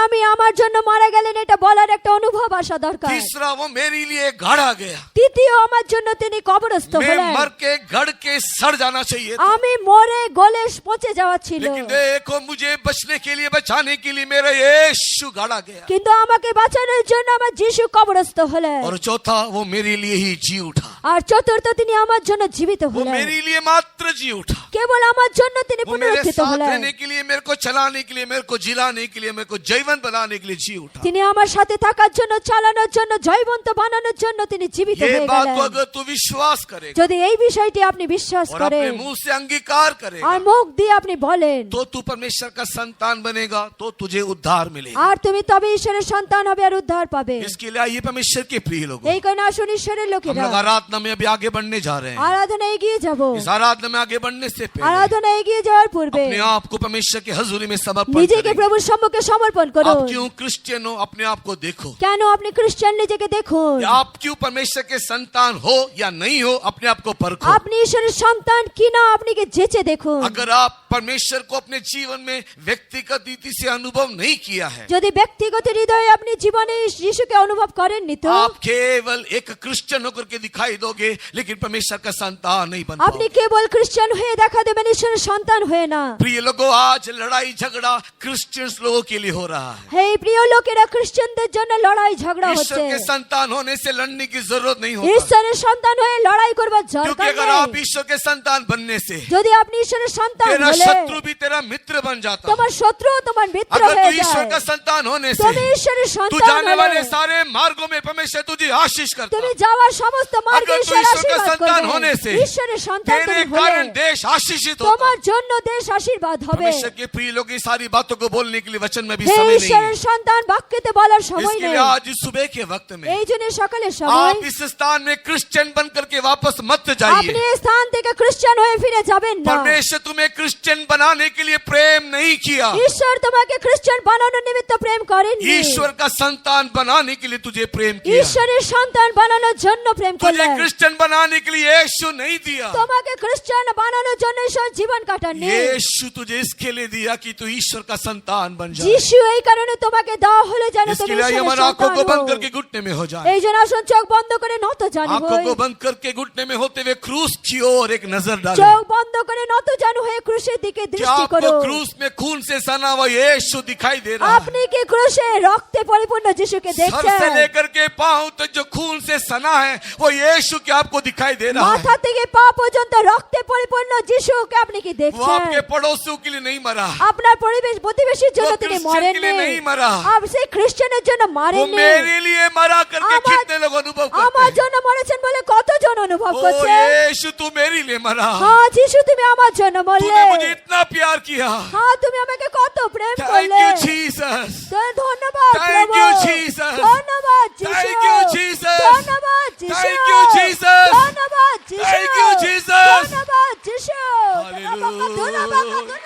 আমি আমার জন্য মারা গেলেন এটা বলার একটা অনুভব আসা দরকার। तीसरा, वो मेरे लिए गाड़ा गया, তৃতীয় আমার জন্য তিনি কবরস্থ मैं হলেন, मर के गड़ के सड़ जाना चाहिए था। আমি মরে গলে পচে যাওয়া ছিল, लेकिन देखो मुझे बचने के लिए, बचाने के लिए मेरा यीशु गाड़ा गया। কিন্তু আমাকে বাঁচানোর জন্য আমার যিশু কবরস্থ হলেন। और चौथा, वो मेरे लिए ही जी उठा, আর চতুর্থ তিনি আমার জন্য জীবিত वो হলেন, मेरे लिए मात्र जी उठा, কেবল আমার জন্য তিনি वो मेरे পুনরুত্থিত साथ হলেন। रहने के लिए, मेरे को चलाने के लिए, मेरे को जिलाने के लिए, मेरे को जीवन बनाने के लिए जी उठा। তিনি আমার সাথে থাকার জন্য, চালানোর জন্য, জয়বন্ত বানানোর জন্য তিনি জীবিত ये হয়ে बात को গেলেন। अगर तू विश्वास करेगा যদি এই বিষয়টি আপনি বিশ্বাস और अपने করেন मुंह से अंगीकार আর करेगा, মুখ দিয়ে আপনি বলেন, तो तू परमेश्वर का संतान बनेगा, तो तुझे उद्धार मिलेगा। আর তুমি তবে ঈশ্বরের সন্তান হবে আর উদ্ধার পাবে। इसके लिए आइए परमेश्वर के प्रिय लोगों, এই কারণে আসুন ঈশ্বরের हम লোকেরা लोग आराधना में अभी आगे बढ़ने जा रहे हैं। আরাধনা এগিয়ে যাব। इस आराधना में आगे बढ़ने से पहले আরাধনা এগিয়ে যাওয়ার পূর্বে अपने आप को परमेश्वर के हजूरी में समर्पण নিজেকে करें। প্রভুর সম্মুখে সমর্পণ করুন। आप क्यों क्रिश्चियन हो, अपने आप को देखो। কেন আপনি খ্রিস্টান নিজেকে দেখুন। या आप क्यों परमेश्वर के संतान हो या नहीं हो, अपने आप को परखो। আপনি ঈশ্বরের সন্তান কিনা আপনি কি যেচে দেখুন। अगर आप परमेश्वर को अपने जीवन में व्यक्तिगत रीति से अनुभव नहीं किया है, যদি ব্যক্তিগত হৃদয়ে আপনি জীবনে যিশুকে অনুভব করেননি তো आप केवल एक क्रिश्चियन होकर के दिखाई दोगे, लेकिन परमेश्वर का संतान नहीं बन আপনি पाओगे। কেবল খ্রিস্টান হয়ে দেখা দেবেন, ঈশ্বরের সন্তান হয়ে না। प्रिय लोगों, आज लड़ाई झगड़ा क्रिश्चियंस लोगों के लिए हो रहा है। হে প্রিয় লোকেরা, খ্রিস্টানদের জন্য লড়াই ঝগড়া ईश्वर হচ্ছে। के संतान होने से लड़ने की जरूरत नहीं होती, ঈশ্বরের সন্তান হয়ে লড়াই করবার क्योंकि দরকার अगर নেই। आप ईश्वर के संतान बनने से যদি আপনি ঈশ্বরের সন্তান तेरा হলে शत्रु भी तेरा मित्र बन जाता है। তোমার শত্রু তোমার মিত্র अगर तू হয়ে ईश्वर का যায়। संतान होने से তুমি ঈশ্বরের तू সন্তান जाने वाले হলে सारे मार्गों में परमेश्वर तुझे आशीष करता তুমি है। যাওয়ার সমস্ত মার্গে अगर तू ঈশ্বর ईश्वर का আশীর্বাদ संतान होने করবে। से ঈশ্বরের সন্তান तेरे তুমি कारण হলে देश आशीषित होगा। তোমার জন্য দেশ আশীর্বাদ হবে। परमेश्वर के प्रिय लोग की सारी बातों को बोलने के लिए वचन में भी समय नहीं ঈশ্বরের है। সন্তান বাক্যতে বলার সময় इसके নেই। लिए आज इस सुबह के वक्त में এই জন্য সকালের সময় आप इस स्थान में क्रिश्चियन बन करके वापस मत जाइए। আপনি এই স্থান থেকে খ্রিস্টান হয়ে ফিরে যাবেন না। परमेश्वर तुम्हें क्रिश्चियन बनाने के लिए प्रेम नहीं किया। ঈশ্বর তোমাকে খ্রিস্টান বানানোর নিমিত্ত প্রেম করেননি। ईश्वर का संतान बनाने के लिए तुझे प्रेम किया। ঈশ্বরের সন্তান বানানোর জন্য প্রেম तुझे করলেন। क्रिश्चियन बनाने के लिए यीशु नहीं दिया। তোমাকে খ্রিস্টান বানানোর জন্য ঈশ্বর জীবন কাটাননি। यीशु तुझे इसके लिए दिया कि तू ईश्वर का संतान बन जाए। যিশু এই কারণে তোমাকে দেওয়া হলো যেন इसके তুমি लिए ঈশ্বরের हमारे आंखों को সন্তান बंद হও। करके घुटने में हो जाए। এই জন্য আসুন চোখ বন্ধ করে নত জানু आंखों को হই। बंद करके घुटने में होते हुए क्रूस की ओर एक नजर डालें। চোখ বন্ধ করে নত জানু হয়ে ক্রুশের দিকে क्या দৃষ্টি आपको করো। क्रूस में खून से सना हुआ यीशु दिखाई दे रहा है? আপনি কি ক্রুশে রক্তে পরিপূর্ণ যিশুকে सर से দেখছেন? लेकर के पांव तक जो खून से सना है वो यीशु क्या आपको दिखाई दे रहा है? মাথা থেকে পা পর্যন্ত রক্তে পরিপূর্ণ যিশুকে আপনি কি वो দেখছেন? आपके पड़ोसियों के लिए नहीं मरा, আপনার পরিবেশ প্রতিবেশীর জন্য वो তিনি क्रिश्चियन के लिए মরেননি। नहीं मरा, আর সেই খ্রিস্টানের জন্য वो মারেননি। मेरे लिए मरा करके আমার- कितने लोग अनुभव আমার करते জন্য মরেছেন বলে কতজন অনুভব हैं? ओ করছে? यीशु तू मेरे लिए मरा, হ্যাঁ যিশু তুমি আমার জন্য মরলে। तूने मुझे इतना प्यार किया। হ্যাঁ তুমি আমাকে কত প্রেম थैंक করলে। यू जीसस, ধন্যবাদ Thank প্রভু। you, Jesus. ধন্যবাদ যিশু। Thank you, Jesus. ধন্যবাদ যিশু। Thank you, Jesus. ধন্যবাদ যিশু। Thank you, Jesus. ধন্যবাদ যিশু। Hallelujah.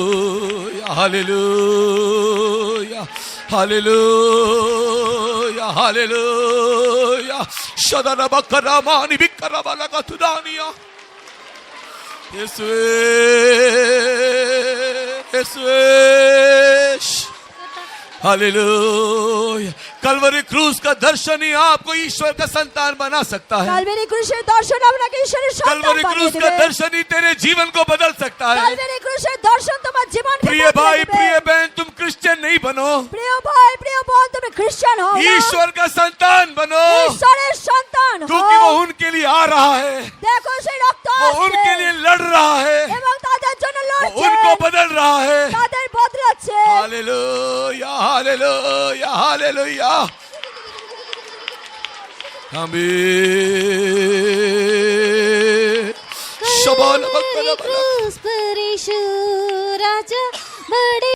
Hallelujah hallelujah hallelujah hallelujah शदना बकरामानी बिकराबाला कतुदानिया यीशु हालेलुया कलवरी क्रूस का दर्शन ही आपको ईश्वर का संतान बना सकता है। কালভারি ক্রুশের দর্শন আপনাকে ঈশ্বরের সন্তান कलवरी বানিয়ে क्रूस का দেবে। दर्शन ही तेरे जीवन को बदल सकता है। কালভারি ক্রুশের দর্শন তোমার জীবনকে प्रिय বদলে भाई দেবে। प्रिय बहन तुम क्रिश्चियन नहीं बनो, প্রিয় ভাই প্রিয় বোন তুমি খ্রিস্টান হও না। ईश्वर का संतान बनो, ঈশ্বরের সন্তান क्योंकि হও। वो उनके लिए आ रहा है, দেখো সেই রক্ত वो আসছে उनके लिए लड़ रहा है, এবং তাদের জন্য वो লড়ছে। उनको बदल रहा है। তাদের বদলাচ্ছে। हालेलुया हालेलुया हालेलुया आमीन। शबान बकरा बला क्रूस पर यीशु राजा बड़े